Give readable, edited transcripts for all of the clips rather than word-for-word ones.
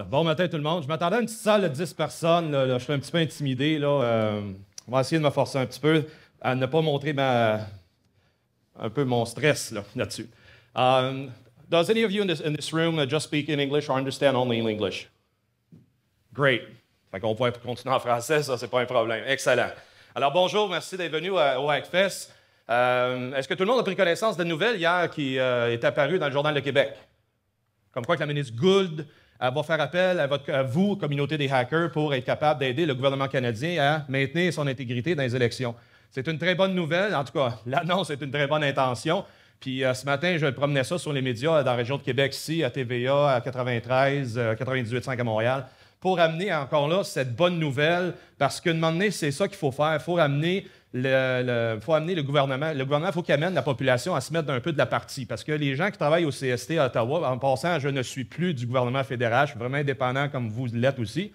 Bon matin tout le monde. Je m'attendais à une petite salle de 10 personnes. Là, je suis un petit peu intimidé. Là. On va essayer de me forcer un petit peu à ne pas montrer un peu mon stress là-dessus. Does any of you in this room just speak in English or understand only in English? Great. Fait qu'on va continuer en français, ça, c'est pas un problème. Excellent. Alors bonjour, merci d'être venu au Hackfest. Est-ce que tout le monde a pris connaissance de la nouvelle hier qui est apparue dans le Journal de Québec? Comme quoi que la ministre Gould va faire appel à vous, communauté des hackers, pour être capable d'aider le gouvernement canadien à maintenir son intégrité dans les élections. C'est une très bonne nouvelle. En tout cas, l'annonce est une très bonne intention. Puis ce matin, je promenais ça sur les médias dans la région de Québec ici, à TVA, à 93, 98.5 à Montréal, pour amener encore là cette bonne nouvelle, parce qu'à un moment donné, c'est ça qu'il faut faire. Il faut amener le gouvernement. Le gouvernement, il faut qu'il amène la population à se mettre un peu de la partie. Parce que les gens qui travaillent au CST à Ottawa, en passant, je ne suis plus du gouvernement fédéral, je suis vraiment indépendant comme vous l'êtes aussi.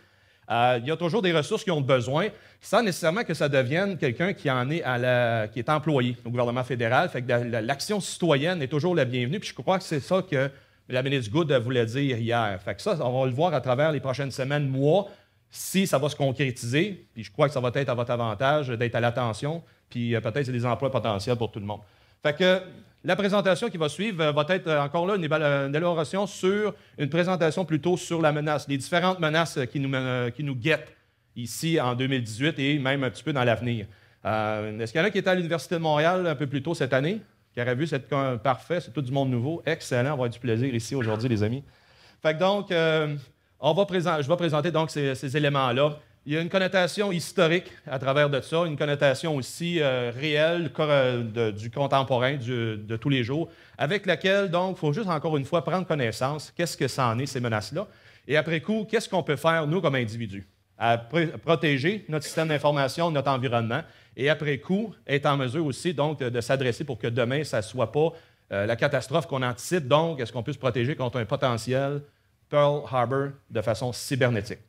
Il y a toujours des ressources qui ont besoin, sans nécessairement que ça devienne quelqu'un qui est employé au gouvernement fédéral. Fait que l'action citoyenne est toujours la bienvenue. Puis je crois que c'est ça que la ministre Gould voulait dire hier. Fait que ça, on va le voir à travers les prochaines semaines, mois, si ça va se concrétiser. Puis je crois que ça va être à votre avantage d'être à l'attention. Puis peut-être c'est des emplois potentiels pour tout le monde. Fait que la présentation qui va suivre va être encore là une élaboration sur une présentation plutôt sur la menace, les différentes menaces qui nous guettent ici en 2018 et même un petit peu dans l'avenir. Est-ce qu'il y en a qui étaient à l'Université de Montréal un peu plus tôt cette année, qui auraient vu cette parfait, c'est tout du monde nouveau, excellent, on va avoir du plaisir ici aujourd'hui, les amis. Fait que donc, je vais présenter donc ces éléments-là. Il y a une connotation historique à travers de ça, une connotation aussi réelle du contemporain, de tous les jours, avec laquelle, donc, il faut juste encore une fois prendre connaissance, qu'est-ce que ça en est, ces menaces-là, et après coup, qu'est-ce qu'on peut faire, nous, comme individus, à protéger notre système d'information, notre environnement, et après coup, être en mesure aussi, donc, de s'adresser pour que demain, ça ne soit pas la catastrophe qu'on anticipe. Donc, est-ce qu'on peut se protéger contre un potentiel Pearl Harbor de façon cybernétique?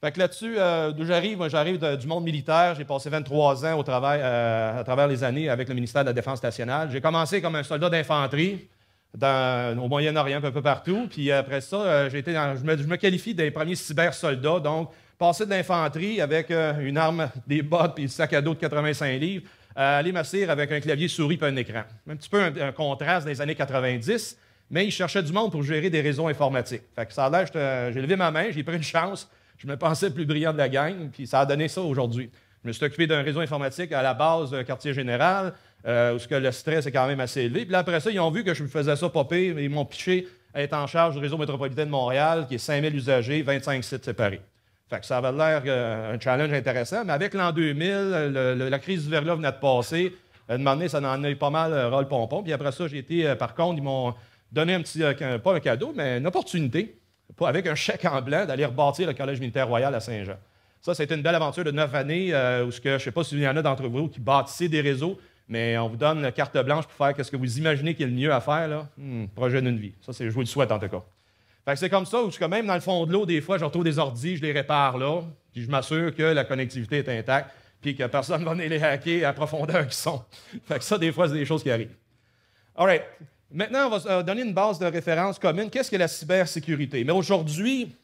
Fait que là-dessus, d'où j'arrive, moi j'arrive du monde militaire. J'ai passé 23 ans à travers les années avec le ministère de la Défense nationale. J'ai commencé comme un soldat d'infanterie au Moyen-Orient, un peu partout. Puis après ça, je me qualifie des premiers cybersoldats. Donc, passer de l'infanterie avec une arme, des bottes puis un sac à dos de 85 livres, à aller m'asseoir avec un clavier souris et un écran. Un petit peu un contraste des années 90, mais ils cherchaient du monde pour gérer des réseaux informatiques. Fait que ça a l'air, j'ai levé ma main, j'ai pris une chance. Je me pensais le plus brillant de la gang, puis ça a donné ça aujourd'hui. Je me suis occupé d'un réseau informatique à la base quartier général, où le stress est quand même assez élevé. Puis là, après ça, ils ont vu que je faisais ça pas pire, et ils m'ont piché à être en charge du réseau métropolitain de Montréal, qui est 5000 usagers, 25 sites séparés. Fait que ça avait l'air un challenge intéressant, mais avec l'an 2000, la crise du verglas venait de passer. À un moment donné, ça en a eu pas mal ras pompon. Puis après ça, j'ai été, par contre, ils m'ont donné un petit, pas un cadeau, mais une opportunité, avec un chèque en blanc, d'aller rebâtir le Collège militaire royal à Saint-Jean. Ça, c'était une belle aventure de 9 années où je ne sais pas s'il y en a d'entre vous qui bâtissez des réseaux, mais on vous donne la carte blanche pour faire ce que vous imaginez qui est le mieux à faire. Là. Projet d'une vie. Ça, je vous le souhaite en tout cas. Fait que c'est comme ça où même dans le fond de l'eau, des fois, je retrouve des ordis, je les répare là, puis je m'assure que la connectivité est intacte, puis que personne ne va venir les hacker à profondeur qu'ils sont. Fait que ça, des fois, c'est des choses qui arrivent. All right. Maintenant, on va donner une base de référence commune. Qu'est-ce que la cybersécurité? Mais aujourd'hui,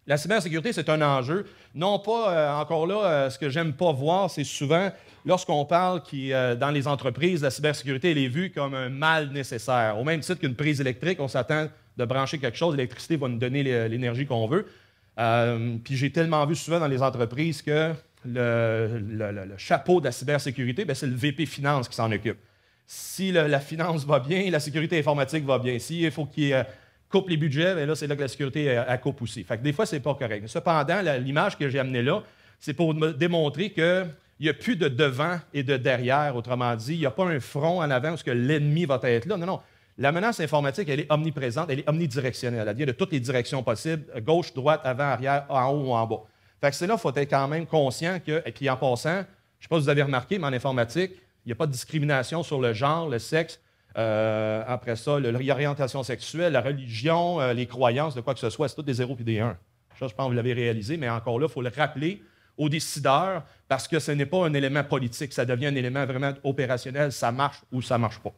la cybersécurité, c'est un enjeu. Non pas, encore là, ce que j'aime pas voir, c'est souvent, lorsqu'on parle dans les entreprises, la cybersécurité, elle est vue comme un mal nécessaire. Au même titre qu'une prise électrique, on s'attend de brancher quelque chose, l'électricité va nous donner l'énergie qu'on veut. Puis j'ai tellement vu souvent dans les entreprises que le chapeau de la cybersécurité, c'est le VP Finance qui s'en occupe. Si la finance va bien, la sécurité informatique va bien. S'il faut qu'il coupe les budgets, bien là, c'est là que la sécurité elle coupe aussi. Fait que des fois, c'est pas correct. Cependant, l'image que j'ai amenée là, c'est pour me démontrer qu'il n'y a plus de devant et de derrière, autrement dit. Il n'y a pas un front en avant où l'ennemi va être là. Non, non. La menace informatique, elle est omniprésente, elle est omnidirectionnelle. Elle vient de toutes les directions possibles, gauche, droite, avant, arrière, en haut ou en bas. Fait que c'est là qu'il faut être quand même conscient que, et puis en passant, je ne sais pas si vous avez remarqué, mais en informatique, il n'y a pas de discrimination sur le genre, le sexe, après ça, l'orientation sexuelle, la religion, les croyances, de quoi que ce soit, c'est tout des 0 et des 1. Ça, je pense que vous l'avez réalisé, mais encore là, il faut le rappeler aux décideurs parce que ce n'est pas un élément politique, ça devient un élément vraiment opérationnel, ça marche ou ça ne marche pas.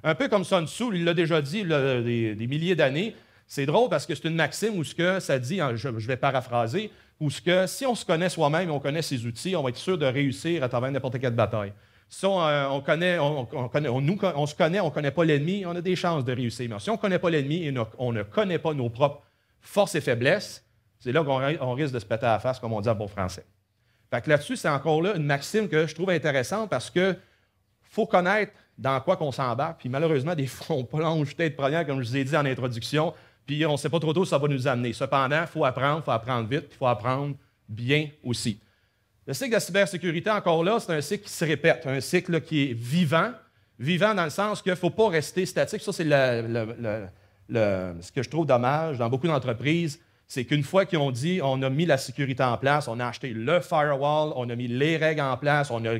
Un peu comme Sun Tzu, il l'a déjà dit des milliers d'années, C'est drôle parce que c'est une maxime où ce que ça dit, je vais paraphraser, où ce que si on se connaît soi-même et on connaît ses outils, on va être sûr de réussir à travers n'importe quelle bataille. Si on se connaît, on ne connaît pas l'ennemi, on a des chances de réussir. Mais si on ne connaît pas l'ennemi et on ne connaît pas nos propres forces et faiblesses, c'est là qu'on risque de se péter à la face, comme on dit en bon français. Fait que là-dessus, c'est encore là une maxime que je trouve intéressante parce que faut connaître dans quoi qu'on s'embarque. Puis malheureusement, des fois, on plonge tête première, comme je vous ai dit en introduction, puis on ne sait pas trop où ça va nous amener. Cependant, il faut apprendre vite, il faut apprendre bien aussi. Le cycle de la cybersécurité, encore là, c'est un cycle qui se répète, un cycle qui est vivant. Vivant dans le sens qu'il ne faut pas rester statique. Ça, c'est ce que je trouve dommage dans beaucoup d'entreprises. C'est qu'une fois qu'ils ont dit on a mis la sécurité en place, on a acheté le firewall, on a mis les règles en place, on a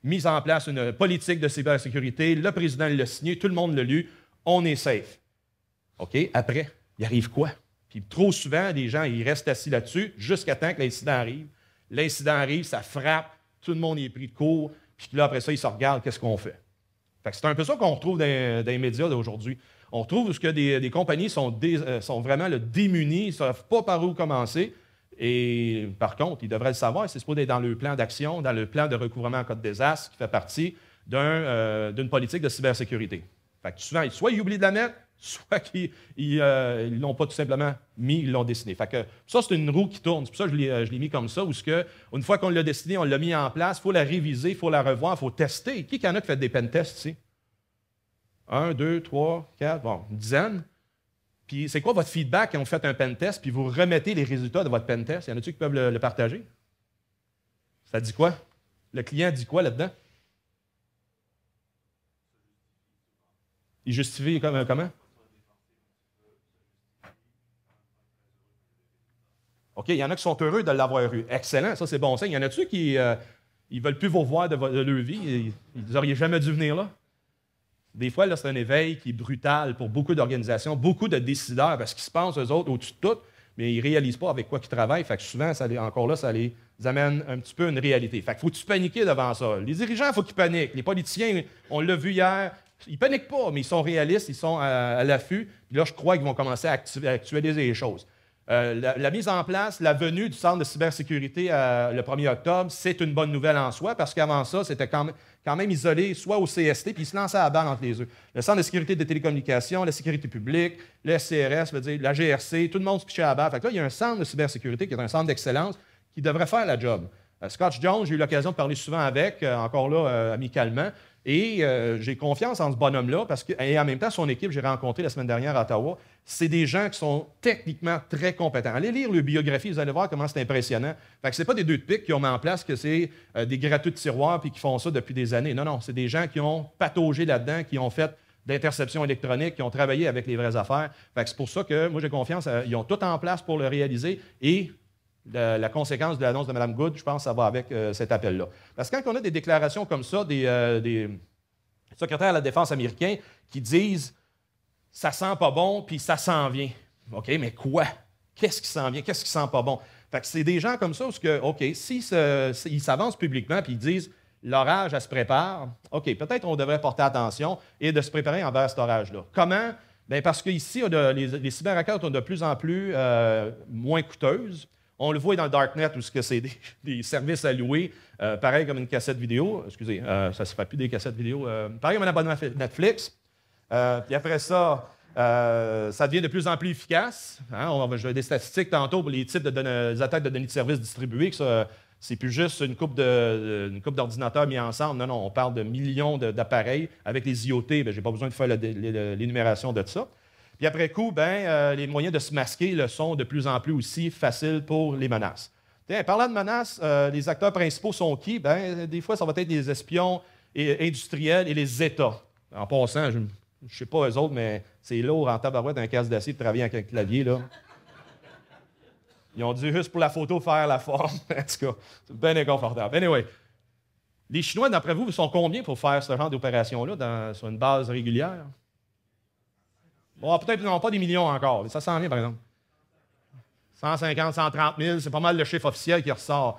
mis en place une politique de cybersécurité, le président l'a signé, tout le monde l'a lu, on est safe. OK, après, il arrive quoi? Puis trop souvent, les gens ils restent assis là-dessus jusqu'à temps que l'incident arrive. L'incident arrive, ça frappe, tout le monde est pris de court, puis là, après ça, ils se regardent, qu'est-ce qu'on fait? Fait que c'est un peu ça qu'on retrouve dans les médias d'aujourd'hui. On retrouve que des compagnies sont vraiment démunies, ils ne savent pas par où commencer. Et par contre, ils devraient le savoir, c'est supposé être dans le plan d'action, dans le plan de recouvrement en cas de désastre, qui fait partie d'une politique de cybersécurité. Fait que souvent, soit ils oublient de la mettre, soit qu'ils ne l'ont pas tout simplement mis, ils l'ont dessiné. Fait que ça, c'est une roue qui tourne. C'est pour ça que je l'ai mis comme ça, où une fois qu'on l'a dessiné, on l'a mis en place, il faut la réviser, il faut la revoir, il faut tester. Qui y en a qui fait des pen tests ici? 1, 2, 3, 4, bon, une dizaine. Puis c'est quoi votre feedback quand vous faites un pen test, puis vous remettez les résultats de votre pen test? Y en a-t-il qui peuvent le partager? Ça dit quoi? Le client dit quoi là-dedans? Il justifie comment? OK, il y en a qui sont heureux de l'avoir eu. Excellent, ça c'est bon signe. Y en a-tu qui ne veulent plus vous revoir de leur vie? Ils n'auraient jamais dû venir là? Des fois, là, c'est un éveil qui est brutal pour beaucoup d'organisations, beaucoup de décideurs, parce qu'ils se pensent, eux autres, au-dessus de tout, mais ils ne réalisent pas avec quoi ils travaillent. Fait que souvent, encore là, ça les amène un petit peu à une réalité. Fait que faut-tu paniquer devant ça? Les dirigeants, il faut qu'ils paniquent. Les politiciens, on l'a vu hier, ils ne paniquent pas, mais ils sont réalistes, ils sont à l'affût. Puis là, je crois qu'ils vont commencer à actualiser les choses. La mise en place, la venue du centre de cybersécurité le 1er octobre, c'est une bonne nouvelle en soi, parce qu'avant ça, c'était quand même isolé, soit au CST, puis ils se lançaient à la balle entre les œufs. Le centre de sécurité des télécommunications, la sécurité publique, le CRS, la GRC, tout le monde se pichait à la balle. Fait que là, il y a un centre de cybersécurité qui est un centre d'excellence qui devrait faire la job. Scott Jones, j'ai eu l'occasion de parler souvent avec, encore là, amicalement, et j'ai confiance en ce bonhomme-là, et en même temps, son équipe, j'ai rencontré la semaine dernière à Ottawa, c'est des gens qui sont techniquement très compétents. Allez lire leur biographie, vous allez voir comment c'est impressionnant. Fait que ce n'est pas des deux de pique qui ont mis en place, que c'est des gratteux de tiroirs puis qui font ça depuis des années. Non, non, c'est des gens qui ont pataugé là-dedans, qui ont fait d'interception électronique, qui ont travaillé avec les vraies affaires. Fait que c'est pour ça que moi, j'ai confiance. Ils ont tout en place pour le réaliser et la conséquence de l'annonce de Mme Good, je pense que ça va avec cet appel-là. Parce que quand on a des déclarations comme ça, des secrétaires à la Défense américains qui disent « ça sent pas bon, puis ça s'en vient ». OK, mais quoi? Qu'est-ce qui s'en vient? Qu'est-ce qui sent pas bon? Fait que c'est des gens comme ça où, OK, s'ils s'avancent publiquement puis ils disent « l'orage, elle se prépare », OK, peut-être on devrait porter attention et de se préparer envers cet orage-là. Comment? Bien, parce qu'ici, les cyberattaques sont de plus en plus moins coûteuses. On le voit dans le Darknet où c'est des services à louer, pareil comme une cassette vidéo. Excusez, ça ne se fait plus des cassettes vidéo. Pareil comme un abonnement Netflix. Puis après ça, ça devient de plus en plus efficace. Hein? Je vais des statistiques tantôt pour les types des attaques de données de services distribuées. C'est plus juste une coupe d'ordinateurs mis ensemble. Non, non, on parle de millions d'appareils. Avec les IoT, je n'ai pas besoin de faire l'énumération de ça. Puis après coup, les moyens de se masquer sont de plus en plus aussi faciles pour les menaces. Parlant de menaces, les acteurs principaux sont qui? Des fois, ça va être les espions industriels et les États. En passant, je ne sais pas eux autres, mais c'est lourd en tabarouette d'un casque d'acier de travailler avec un clavier. Là. Ils ont dû juste pour la photo faire la forme. En tout cas, c'est bien inconfortable. Anyway, les Chinois, d'après vous, sont combien pour faire ce genre d'opération-là sur une base régulière? Bon, peut-être non, pas des millions encore. Ça s'en vient, par exemple. 150, 130 000, c'est pas mal le chiffre officiel qui ressort.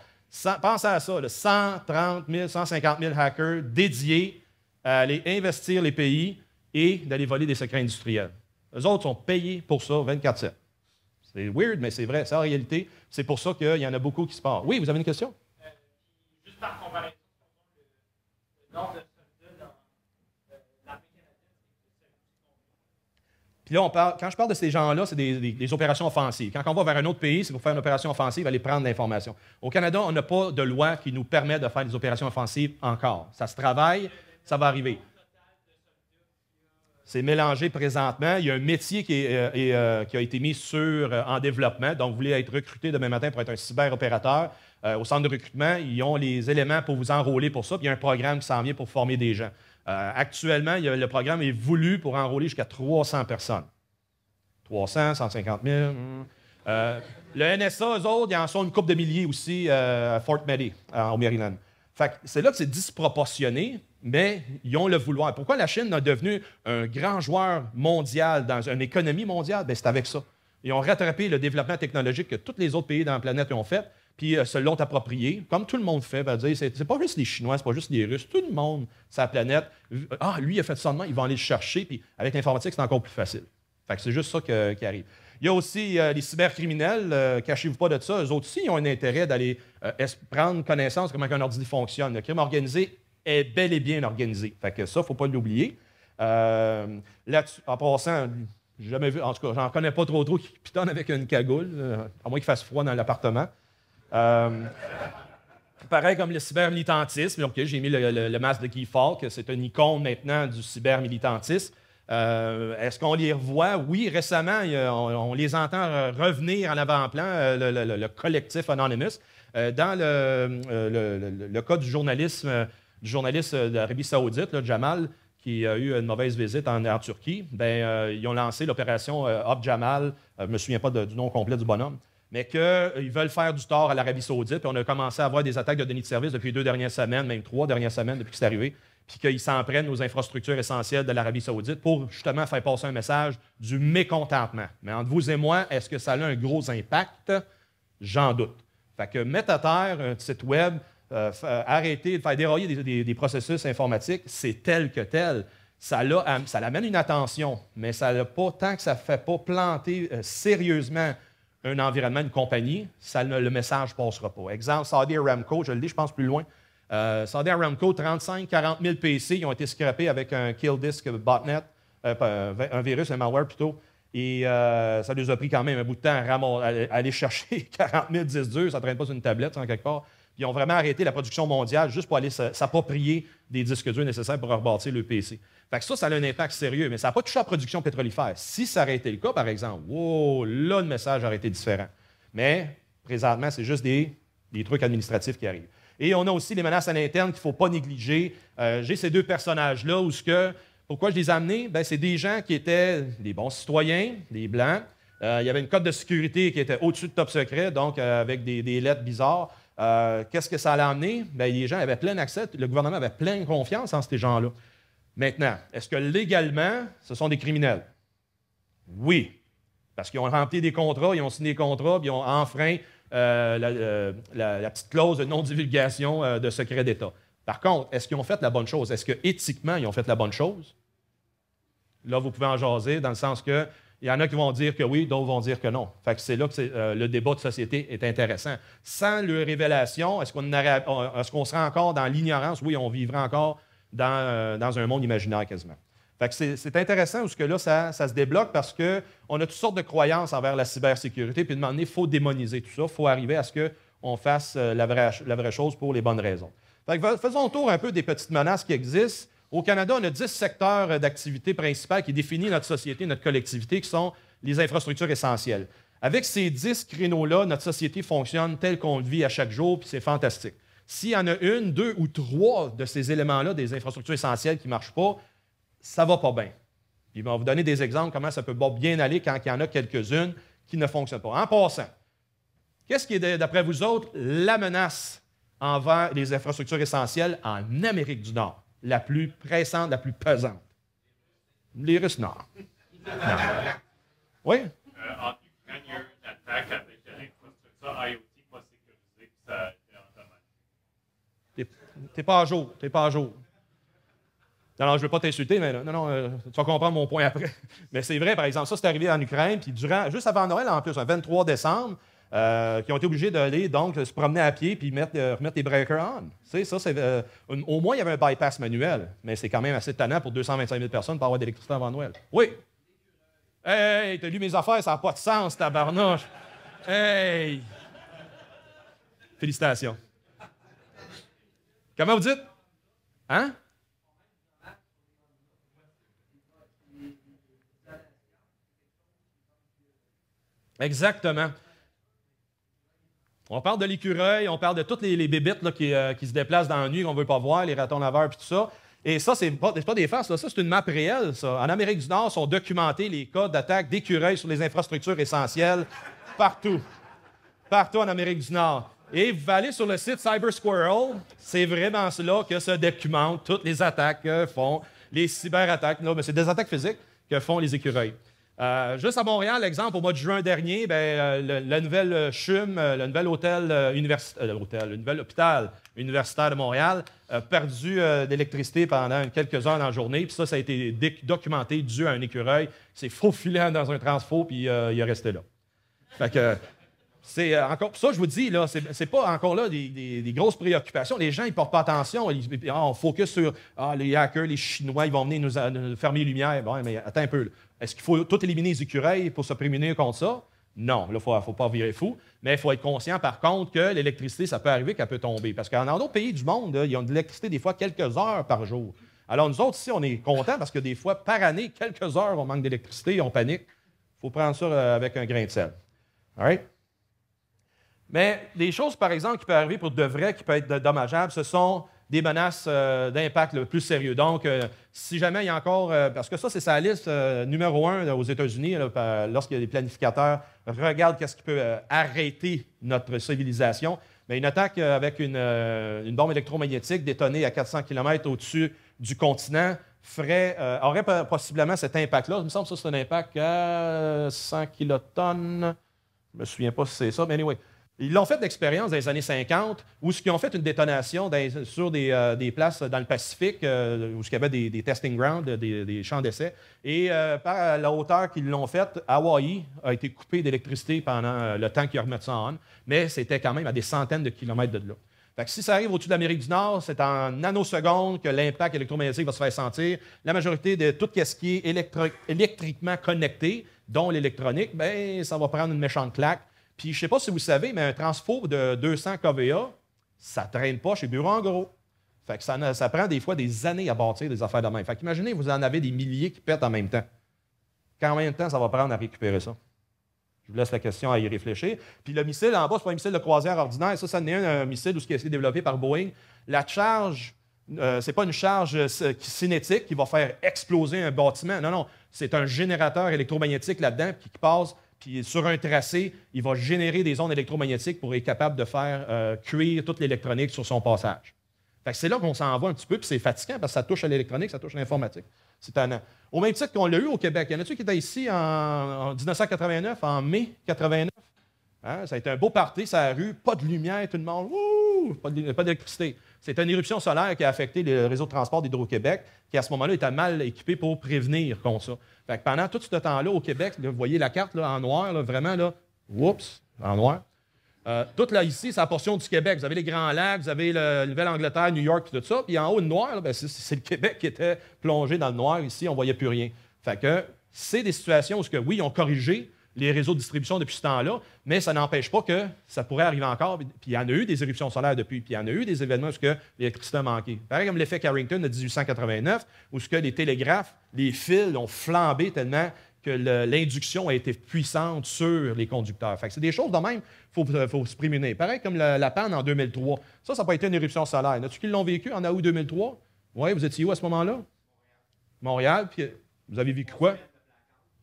Pensez à ça, 130 000, 150 000 hackers dédiés à aller investir les pays et d'aller voler des secrets industriels. Eux autres sont payés pour ça 24/7. C'est weird, mais c'est vrai. C'est en réalité. C'est pour ça qu'il y en a beaucoup qui se partent. Oui, vous avez une question? Juste par comparaison, le nombre de soldats dans l'armée canadienne, Puis là, quand je parle de ces gens-là, c'est des opérations offensives. Quand on va vers un autre pays, c'est pour faire une opération offensive, aller prendre l'information. Au Canada, on n'a pas de loi qui nous permet de faire des opérations offensives encore. Ça se travaille, ça va arriver. C'est mélangé présentement. Il y a un métier qui a été mis en développement. Donc, vous voulez être recruté demain matin pour être un cyberopérateur. Au centre de recrutement, ils ont les éléments pour vous enrôler pour ça. Puis il y a un programme qui s'en vient pour former des gens. Actuellement, le programme est voulu pour enrôler jusqu'à 300 personnes. 300, 150 000. Le NSA, eux autres, ils en sont une couple de milliers aussi à Fort Meade, au Maryland. Fait que c'est là que c'est disproportionné, mais ils ont le vouloir. Pourquoi la Chine est devenue un grand joueur mondial dans une économie mondiale? Bien, c'est avec ça. Ils ont rattrapé le développement technologique que tous les autres pays dans la planète ont fait, puis se l'ont approprié, comme tout le monde fait. C'est pas juste les Chinois, c'est pas juste les Russes, tout le monde sur la planète. Ah, lui, il a fait ça de même, ils vont aller le chercher, puis avec l'informatique, c'est encore plus facile. Fait que c'est juste ça qui arrive. Il y a aussi les cybercriminels, cachez-vous pas de ça, eux autres aussi, ils ont un intérêt d'aller prendre connaissance de comment un ordi fonctionne. Le crime organisé est bel et bien organisé. Fait que ça, il ne faut pas l'oublier. Là-dessus, en passant, j'ai jamais vu, en tout cas, j'en connais pas trop qui pitonnent avec une cagoule, à moins qu'il fasse froid dans l'appartement. Pareil comme le cybermilitantisme. OK, j'ai mis le masque de Guy Fawkes, c'est une icône maintenant du cybermilitantisme. Est-ce qu'on les revoit? Oui, récemment, on les entend revenir en avant-plan, le collectif Anonymous. Dans le cas du journaliste d'Arabie Saoudite, là, Jamal, qui a eu une mauvaise visite en Turquie, ils ont lancé l'opération Op Jamal, je ne me souviens pas du nom complet du bonhomme, mais qu'ils veulent faire du tort à l'Arabie Saoudite. Puis on a commencé à avoir des attaques de déni de service depuis 2 dernières semaines, même 3 dernières semaines depuis que c'est arrivé, puis qu'ils s'en prennent aux infrastructures essentielles de l'Arabie Saoudite pour justement faire passer un message du mécontentement. Mais entre vous et moi, est-ce que ça a un gros impact? J'en doute. Fait que mettre à terre un site web, arrêter de faire dérailler des processus informatiques, c'est tel que tel. Ça l'amène une attention, mais ça n'a pas, tant que ça ne fait pas planter sérieusement un environnement, une compagnie, le message ne passera pas. Exemple, Saudi Aramco, je le dis, je pense plus loin. Saudi Aramco, 35-40 000 PC qui ont été scrappés avec un kill disk botnet, un virus, un malware plutôt. Et ça nous a pris quand même un bout de temps à aller chercher 40 000 disques durs, ça ne traîne pas sur une tablette, en quelque part. Puis ils ont vraiment arrêté la production mondiale juste pour aller s'approprier des disques durs nécessaires pour rebâtir le PC. Fait que ça a un impact sérieux, mais ça n'a pas touché à la production pétrolifère. Si ça aurait été le cas, par exemple, wow, là, le message aurait été différent. Mais présentement, c'est juste des trucs administratifs qui arrivent. Et on a aussi les menaces à l'interne qu'il ne faut pas négliger. J'ai ces 2 personnages-là où pourquoi je les ai amenés? C'est des gens qui étaient des bons citoyens, des Blancs. Il y avait une cote de sécurité qui était au-dessus de top secret, donc avec des lettres bizarres. Qu'est-ce que ça allait amener? Les gens avaient plein accès, le gouvernement avait pleine confiance en ces gens-là. Maintenant, est-ce que légalement, ce sont des criminels? Oui, parce qu'ils ont rempli des contrats, ils ont signé des contrats, puis ils ont enfreint la petite clause de non-divulgation de secret d'État. Par contre, est-ce qu'ils ont fait la bonne chose? Est-ce qu'éthiquement, ils ont fait la bonne chose? Là, vous pouvez en jaser, dans le sens que il y en a qui vont dire que oui, d'autres vont dire que non. Fait que c'est là que le débat de société est intéressant. Sans leur révélation, est-ce qu'on serait encore dans l'ignorance? Oui, on vivrait encore dans un monde imaginaire quasiment. Fait que c'est intéressant parce que là, ça se débloque parce qu'on a toutes sortes de croyances envers la cybersécurité, puis de moment donné, il faut démoniser tout ça. Il faut arriver à ce qu'on fasse la vraie chose pour les bonnes raisons. Fait que faisons le tour un peu des petites menaces qui existent. Au Canada, on a 10 secteurs d'activité principales qui définissent notre société, notre collectivité, qui sont les infrastructures essentielles. Avec ces 10 créneaux-là, notre société fonctionne tel qu'on le vit à chaque jour, puis c'est fantastique. S'il y en a 1, 2 ou 3 de ces éléments-là, des infrastructures essentielles qui ne marchent pas, ça ne va pas bien. Puis, on va vous donner des exemples comment ça peut bien aller quand il y en a quelques-unes qui ne fonctionnent pas. En passant, qu'est-ce qui est, d'après vous autres, la menace envers les infrastructures essentielles en Amérique du Nord? La plus pressante, la plus pesante? Les Russes, non. Oui? En Ukraine, il y a eu une attaque avec l'infrastructure IoT pas sécurisée, puis ça a été endommagé. T'es pas à jour, t'es pas à jour. Non, je ne veux pas t'insulter, mais non, tu vas comprendre mon point après. Mais c'est vrai, par exemple, ça, c'est arrivé en Ukraine, puis juste avant Noël, en plus, le 23 décembre, qui ont été obligés d'aller, donc, se promener à pied puis remettre les breakers on. Tu sais, ça, au moins, il y avait un bypass manuel, mais c'est quand même assez tannant pour 225 000 personnes pour avoir d'électricité avant Noël. Oui! Hey, t'as lu mes affaires, ça n'a pas de sens, tabarnouche! Hey! Félicitations. Comment vous dites? Hein? Exactement. On parle de l'écureuil, on parle de toutes les bébites là, qui se déplacent dans la nuit qu'on ne veut pas voir, les ratons laveurs et tout ça. Et ça, c'est pas des farces, là. Ça, c'est une map réelle. Ça. En Amérique du Nord, sont documentés les cas d'attaque d'écureuils sur les infrastructures essentielles partout. Partout en Amérique du Nord. Et vous allez sur le site Cyber Squirrel, c'est vraiment là que se documentent toutes les attaques que font les cyberattaques. Non, mais c'est des attaques physiques que font les écureuils. Juste à Montréal, exemple, au mois de juin dernier, la nouvelle CHUM, le nouvel le nouvel hôpital universitaire de Montréal, a perdu d'électricité pendant quelques heures dans la journée. Puis ça a été documenté dû à un écureuil qui s'est faufilé dans un transfo, puis il est resté là. Fait que c'est encore ça, je vous dis, là, c'est pas encore là des grosses préoccupations. Les gens, ils portent pas attention. On focus sur les hackers, les Chinois, ils vont venir nous fermer les lumières. Bon, mais attends un peu. Là. Est-ce qu'il faut tout éliminer les écureuils pour se prémunir contre ça? Non, là, il ne faut pas virer fou. Mais il faut être conscient, par contre, que l'électricité, ça peut arriver qu'elle peut tomber. Parce qu'en d'autres pays du monde, là, ils ont de l'électricité des fois quelques heures par jour. Alors, nous autres, ici, on est contents parce que des fois, par année, quelques heures, on manque d'électricité, on panique. Il faut prendre ça avec un grain de sel. All right? Mais des choses, par exemple, qui peuvent arriver pour de vrai, qui peuvent être dommageables, ce sont des menaces d'impact plus sérieux. Donc, si jamais il y a encore... parce que ça, c'est sa liste numéro 1 aux États-Unis, lorsqu'il y a des planificateurs, regardent qu'est-ce qui peut arrêter notre civilisation. Mais une attaque avec une bombe électromagnétique détonée à 400 km au-dessus du continent aurait possiblement cet impact-là. Il me semble que ça, c'est un impact à 100 kilotonnes. Je ne me souviens pas si c'est ça, mais anyway. Ils l'ont fait d'expérience dans les années 50, où ils ont fait une détonation sur des places dans le Pacifique, où il y avait des testing grounds, des champs d'essai. Et par la hauteur qu'ils l'ont faite, Hawaï a été coupé d'électricité pendant le temps qu'ils remettent ça en on, mais c'était quand même à des centaines de kilomètres de là. Fait que si ça arrive au-dessus de l'Amérique du Nord, c'est en nanosecondes que l'impact électromagnétique va se faire sentir. La majorité de tout ce qui est électriquement connecté, dont l'électronique, bien, ça va prendre une méchante claque. Puis, je ne sais pas si vous savez, mais un transfo de 200 kVA, ça ne traîne pas chez Bureau en gros. Fait que ça prend des fois des années à bâtir des affaires de même. Fait qu'imaginez, vous en avez des milliers qui pètent en même temps. Combien de temps ça va prendre à récupérer ça? Je vous laisse la question à y réfléchir. Puis le missile en bas, ce n'est pas un missile de croisière ordinaire. Ça en est un missile où ce qui a été développé par Boeing. La charge, ce n'est pas une charge cinétique qui va faire exploser un bâtiment. Non. C'est un générateur électromagnétique là-dedans qui passe. Puis sur un tracé, il va générer des ondes électromagnétiques pour être capable de faire cuire toute l'électronique sur son passage. Fait que c'est là qu'on s'en va un petit peu, puis c'est fatigant parce que ça touche à l'électronique, ça touche à l'informatique. C'est tannant. Au même titre qu'on l'a eu au Québec. Y en a-tu qui étaient ici en 1989, en mai 89? Hein? Ça a été un beau party, ça a rue, pas de lumière, tout le monde, wouh, pas d'électricité. C'est une éruption solaire qui a affecté le réseau de transport d'Hydro-Québec, qui à ce moment-là était mal équipé pour prévenir contre ça. Fait que pendant tout ce temps-là, au Québec, là, vous voyez la carte là, en noir, là, vraiment, là, oups, en noir. Tout là, ici, c'est la portion du Québec. Vous avez les Grands Lacs, vous avez la Nouvelle-Angleterre, New York, tout ça. Puis en haut, le noir, là, c'est le Québec qui était plongé dans le noir. Ici, on ne voyait plus rien. Fait que c'est des situations où, oui, ils ont corrigé les réseaux de distribution depuis ce temps-là, mais ça n'empêche pas que ça pourrait arriver encore. Puis il y en a eu des éruptions solaires depuis, puis il y en a eu des événements où l'électricité a manqué. Pareil comme l'effet Carrington de 1889, où les télégraphes, les fils ont flambé tellement que l'induction a été puissante sur les conducteurs. Fait que c'est des choses de même, il faut se prémunir. Pareil comme la panne en 2003. Ça n'a pas été une éruption solaire. Y en a-tu qui l'ont vécu en août 2003? Oui, vous étiez où à ce moment-là? Montréal. Puis vous avez vécu quoi?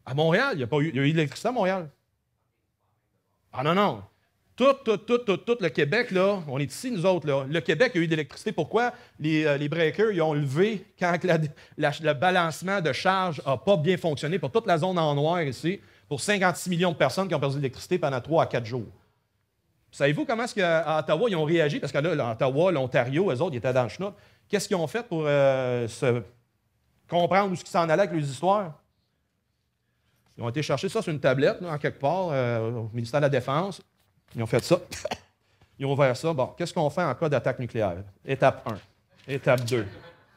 À Montréal, il y a eu de l'électricité à Montréal. Ah non. Tout le Québec, là, on est ici, nous autres, là. Le Québec a eu de l'électricité. Pourquoi? Les breakers, ils ont levé quand le balancement de charge n'a pas bien fonctionné pour toute la zone en noir ici, pour 56 millions de personnes qui ont perdu de l'électricité pendant 3 à 4 jours. Savez-vous comment est-ce qu'à Ottawa, ils ont réagi? Parce que là, Ottawa, l'Ontario, eux autres, ils étaient dans le schnout. Qu'est-ce qu'ils ont fait pour comprendre où ce qui s'en allait avec les histoires. Ils ont été chercher ça sur une tablette, là, en quelque part, au ministère de la Défense. Ils ont fait ça. Ils ont ouvert ça. Bon, qu'est-ce qu'on fait en cas d'attaque nucléaire? Étape 1. Étape 2.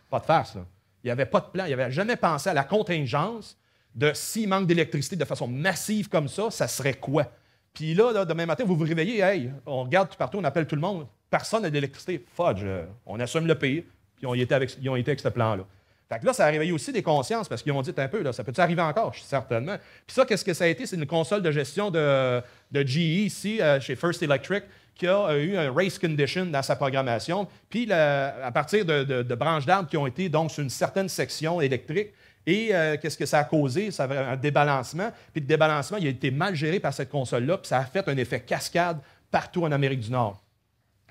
Pas de farce, là. Il n'y avait pas de plan. Il n'avait jamais pensé à la contingence de s'il manque d'électricité de façon massive comme ça serait quoi? Puis là, demain matin, vous vous réveillez, hey, on regarde tout partout, on appelle tout le monde. Personne n'a d'électricité. Fudge, on assume le pays. Puis ils ont été avec ce plan-là. Fait que là, ça a réveillé aussi des consciences parce qu'ils ont dit un peu, là, ça peut-tu arriver encore? Certainement. Puis ça, qu'est-ce que ça a été? C'est une console de gestion de GE ici, chez First Electric, qui a eu un race condition dans sa programmation. Puis à partir de branches d'arbres qui ont été donc sur une certaine section électrique. Et qu'est-ce que ça a causé? Ça avait un débalancement. Puis le débalancement, il a été mal géré par cette console-là, puis ça a fait un effet cascade partout en Amérique du Nord.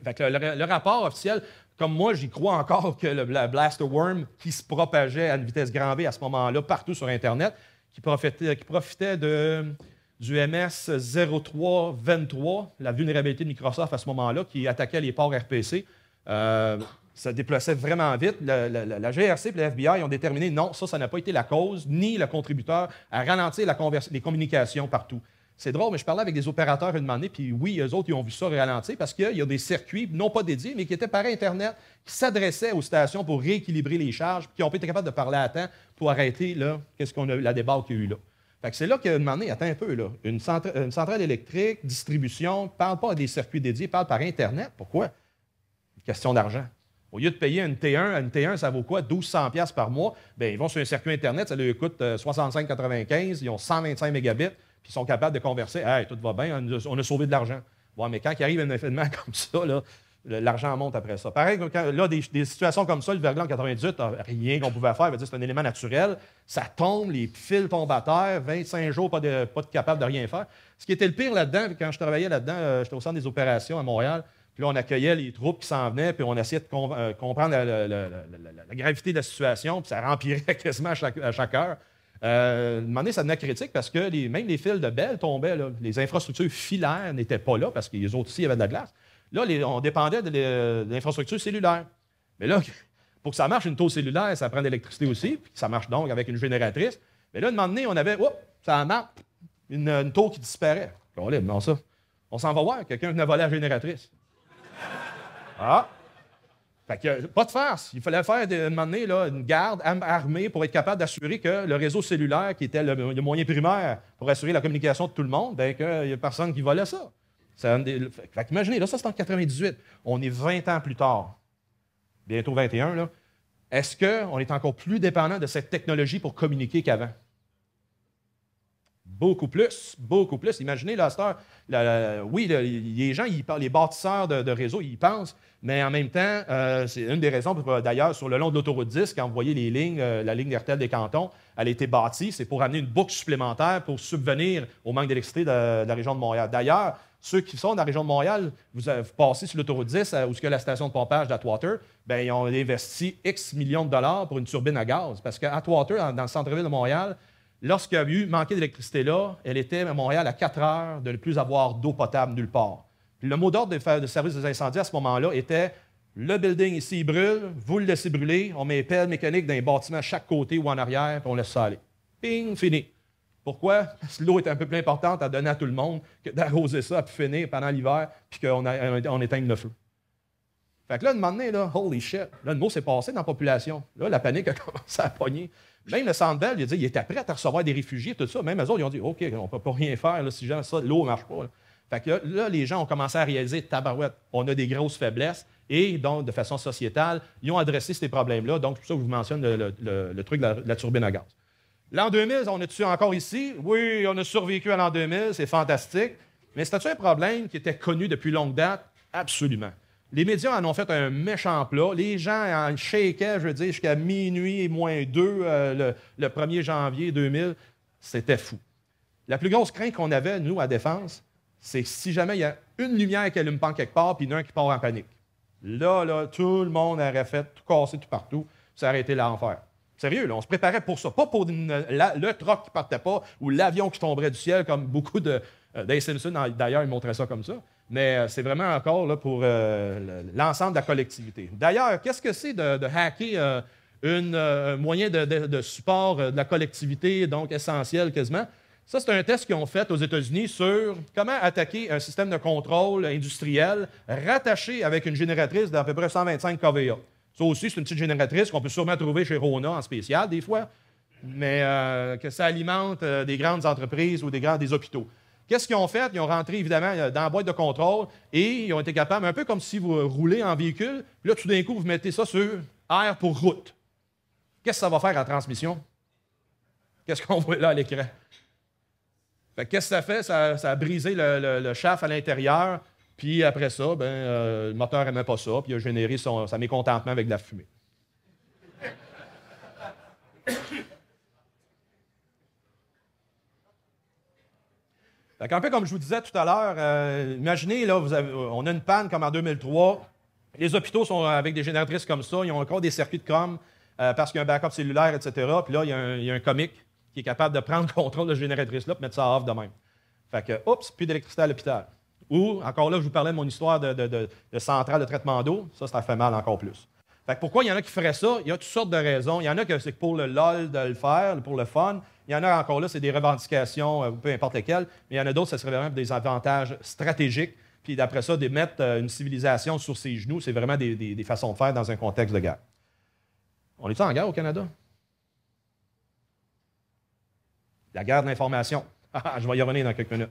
Fait que le rapport officiel, comme moi, j'y crois encore que le Blaster Worm qui se propageait à une vitesse grand V à ce moment-là, partout sur Internet, qui profitait du MS 0323, la vulnérabilité de Microsoft à ce moment-là, qui attaquait les ports RPC. Ça déplaçait vraiment vite. La GRC et le FBI ont déterminé non, ça n'a pas été la cause, ni le contributeur à ralentir les communications partout. C'est drôle, mais je parlais avec des opérateurs une année, puis oui, eux autres, ils ont vu ça ralentir parce qu'il y a des circuits, non pas dédiés, mais qui étaient par Internet, qui s'adressaient aux stations pour rééquilibrer les charges, puis qui n'ont pas été capables de parler à temps pour arrêter la débâcle qu'il y a eu là. Fait que c'est là qu'une année, attends un peu, là, une centrale électrique, distribution, ne parle pas des circuits dédiés, parle par Internet. Pourquoi? Une question d'argent. Au lieu de payer une T1, ça vaut quoi? 1200$ par mois. Bien, ils vont sur un circuit Internet, ça leur coûte 65,95$, ils ont 125 mégabits, puis ils sont capables de converser. Hey, tout va bien, on a sauvé de l'argent. Bon, mais quand il arrive un événement comme ça, là, l'argent monte après ça. Pareil, là, des situations comme ça, le verglas en 98, rien qu'on pouvait faire, c'est un élément naturel. Ça tombe, les fils tombent à terre, 25 jours, pas de capable de rien faire. Ce qui était le pire là-dedans, quand je travaillais là-dedans, j'étais au centre des opérations à Montréal. Puis là, on accueillait les troupes qui s'en venaient, puis on essayait de comprendre la gravité de la situation, puis ça rempirait quasiment à chaque heure. À un moment donné, ça devenait critique parce que même les fils de Bell tombaient. Là. Les infrastructures filaires n'étaient pas là parce que les autres aussi, il y avait de la glace. Là, on dépendait de l'infrastructure cellulaire. Mais là, pour que ça marche, une tour cellulaire, ça prend de l'électricité aussi, puis ça marche donc avec une génératrice. Mais là, à un moment donné, on avait, ça marche, une tour qui disparaît. Non, ça. On s'en va voir, quelqu'un venait voler la génératrice. Ah! Fait que, pas de farce. Il fallait faire, un moment donné, là, une garde armée pour être capable d'assurer que le réseau cellulaire, qui était le moyen primaire pour assurer la communication de tout le monde, bien qu'il n'y a personne qui volait ça. Fait qu'imaginez, là, ça, c'est en 98. On est 20 ans plus tard. Bientôt 21, là. Est-ce qu'on est encore plus dépendant de cette technologie pour communiquer qu'avant? Beaucoup plus, beaucoup plus. Imaginez, là, à cette heure, oui, les gens, les bâtisseurs de réseau, ils y pensent, mais en même temps, c'est une des raisons, d'ailleurs, sur le long de l'autoroute 10, quand vous voyez les lignes, la ligne d'Hertel des Cantons, elle a été bâtie, c'est pour amener une boucle supplémentaire pour subvenir au manque d'électricité de la région de Montréal. D'ailleurs, ceux qui sont dans la région de Montréal, vous passez sur l'autoroute 10, où il y a la station de pompage d'Atwater, bien, ils ont investi X millions de dollars pour une turbine à gaz. Parce qu'Atwater, dans le centre-ville de Montréal, lorsqu'il y a eu manqué d'électricité là, elle était à Montréal à 4 heures de ne plus avoir d'eau potable nulle part. Puis le mot d'ordre de service des incendies à ce moment-là était le building ici, il brûle, vous le laissez brûler, on met les pelles mécaniques dans les bâtiments à chaque côté ou en arrière, puis on laisse ça aller. Ping, fini. Pourquoi? Parce que l'eau est un peu plus importante à donner à tout le monde que d'arroser ça à pu finir pendant l'hiver puis qu'on éteigne le feu. Fait que là, un moment donné, là, holy shit, là, le mot s'est passé dans la population. Là, la panique a commencé à pogner. Même le Centre Bell, il était prêt à recevoir des réfugiés, tout ça. Même eux autres, ils ont dit, OK, on ne peut pas rien faire là, si ça, l'eau ne marche pas. Là. Fait que là, les gens ont commencé à réaliser, tabarouette, on a des grosses faiblesses. Et donc, de façon sociétale, ils ont adressé ces problèmes-là. Donc, c'est pour ça que je vous mentionne le truc de la turbine à gaz. L'an 2000, on est-tu encore ici? Oui, on a survécu à l'an 2000, c'est fantastique. Mais c'était-tu un problème qui était connu depuis longue date? Absolument. Les médias en ont fait un méchant plat. Les gens en shakaient, je veux dire, jusqu'à minuit et moins 2 le 1er janvier 2000. C'était fou. La plus grosse crainte qu'on avait, nous, à Défense, c'est si jamais il y a une lumière qui allume pas quelque part, puis il y en a un qui part en panique. Là, tout le monde aurait fait tout casser tout partout. Ça aurait été l'enfer. Sérieux, là, on se préparait pour ça. Pas pour le troc qui partait pas ou l'avion qui tomberait du ciel, comme beaucoup des Simpsons, d'ailleurs, ils montraient ça comme ça. Mais c'est vraiment encore là, pour l'ensemble de la collectivité. D'ailleurs, qu'est-ce que c'est de hacker un moyen de support de la collectivité, donc essentiel quasiment. Ça, c'est un test qu'ils ont fait aux États-Unis sur comment attaquer un système de contrôle industriel rattaché avec une génératrice d'à peu près 125 kVA. Ça aussi, c'est une petite génératrice qu'on peut sûrement trouver chez Rona en spécial des fois, mais que ça alimente des grandes entreprises ou des hôpitaux. Qu'est-ce qu'ils ont fait? Ils ont rentré, évidemment, dans la boîte de contrôle et ils ont été capables, un peu comme si vous roulez en véhicule, puis là, tout d'un coup, vous mettez ça sur air pour route. Qu'est-ce que ça va faire en transmission? Qu'est-ce qu'on voit là à l'écran? Qu'est-ce que ça fait? Ça a brisé le shaft à l'intérieur, puis après ça, le moteur n'aimait pas ça, puis il a généré sa mécontentement avec de la fumée. Un peu comme je vous disais tout à l'heure, imaginez, là, on a une panne comme en 2003. Les hôpitaux sont avec des génératrices comme ça, ils ont encore des circuits de com parce qu'il y a un backup cellulaire, etc. Puis là, il y a un comique qui est capable de prendre le contrôle de cette génératrice-là et mettre ça off de même. Fait que, oups, plus d'électricité à l'hôpital. Ou, encore là, je vous parlais de mon histoire de centrale de traitement d'eau. Ça fait mal encore plus. Fait que pourquoi il y en a qui feraient ça? Il y a toutes sortes de raisons. Il y en a que c'est pour le lol de le faire, pour le fun. Il y en a encore là, c'est des revendications, peu importe lesquelles. Mais il y en a d'autres, ça serait vraiment des avantages stratégiques. Puis d'après ça, de mettre une civilisation sur ses genoux, c'est vraiment des façons de faire dans un contexte de guerre. On est-tu en guerre au Canada? La guerre de l'information. Je vais y revenir dans quelques minutes.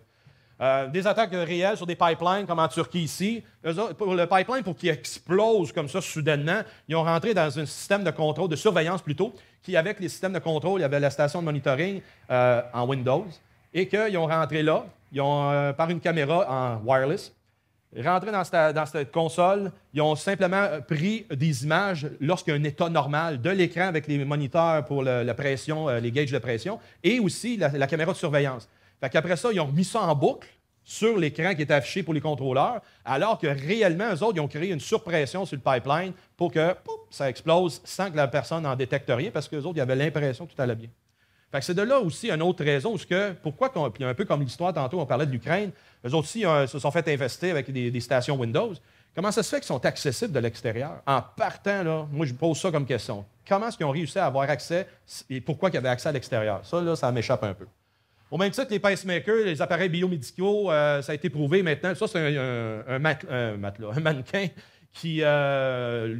Des attaques réelles sur des pipelines, comme en Turquie ici. Pour le pipeline, pour qu'il explose comme ça soudainement, ils ont rentré dans un système de contrôle, de surveillance plutôt, qui, avec les systèmes de contrôle, il y avait la station de monitoring en Windows, et qu'ils ont rentré là, ils ont, par une caméra en wireless, rentré dans cette console, ils ont simplement pris des images lorsqu'il y a un état normal de l'écran avec les moniteurs pour la pression, les gauges de pression, et aussi la caméra de surveillance. Fait qu'après ça, ils ont remis ça en boucle sur l'écran qui était affiché pour les contrôleurs, alors que réellement, eux autres, ils ont créé une surpression sur le pipeline pour que ça explose sans que la personne n'en détecte rien, parce qu'eux autres, ils avaient l'impression que tout allait bien. Fait que c'est de là aussi une autre raison, puis un peu comme l'histoire tantôt, on parlait de l'Ukraine, eux autres aussi se sont fait investir avec des stations Windows. Comment ça se fait qu'ils sont accessibles de l'extérieur? En partant, là, moi, je pose ça comme question. Comment est-ce qu'ils ont réussi à avoir accès et pourquoi ils avaient accès à l'extérieur? Ça, là, ça m'échappe un peu. Au même titre, les pacemakers, les appareils biomédicaux, ça a été prouvé maintenant. Ça, c'est un mannequin qui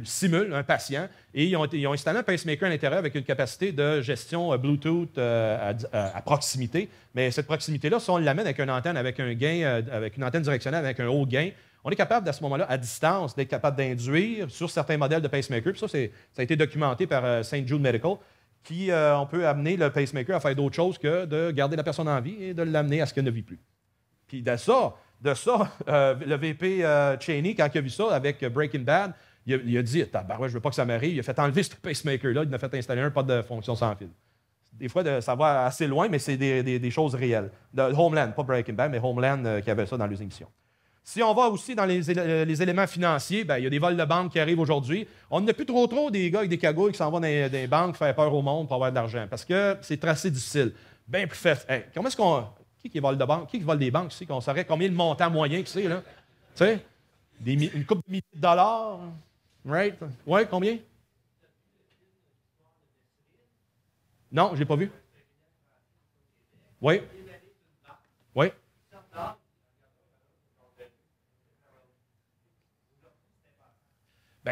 simule un patient. Et ils ont installé un pacemaker à l'intérieur avec une capacité de gestion Bluetooth à proximité. Mais cette proximité-là, si on l'amène avec une antenne, avec un gain, avec une antenne directionnelle, avec un haut gain, on est capable, à ce moment-là, à distance, d'être capable d'induire sur certains modèles de pacemaker. Puis ça a été documenté par St. Jude Medical. Puis on peut amener le pacemaker à faire d'autres choses que de garder la personne en vie et de l'amener à ce qu'elle ne vit plus. Puis de ça, le VP Cheney, quand il a vu ça avec Breaking Bad, il a dit « Tabarouette, je ne veux pas que ça m'arrive ». Il a fait enlever ce pacemaker-là, il a fait installer un, pas de fonction sans fil. Des fois, ça va assez loin, mais c'est des choses réelles. De Homeland, pas Breaking Bad, mais Homeland qui avait ça dans les émissions. Si on va aussi dans les éléments financiers, il y a des vols de banque qui arrivent aujourd'hui. On n'a plus trop des gars avec des cagouilles qui s'en vont dans les banques faire peur au monde pour avoir de l'argent, parce que c'est assez difficile. Bien plus fait. Hey, comment est-ce qu'on... Qui vole de banque? Qui vole des banques ici? Qu'on saurait combien de montant moyen que c'est, là? Tu sais? Une couple de milliers de dollars. Right? Oui, combien? Non, je ne l'ai pas vu. Oui. Oui.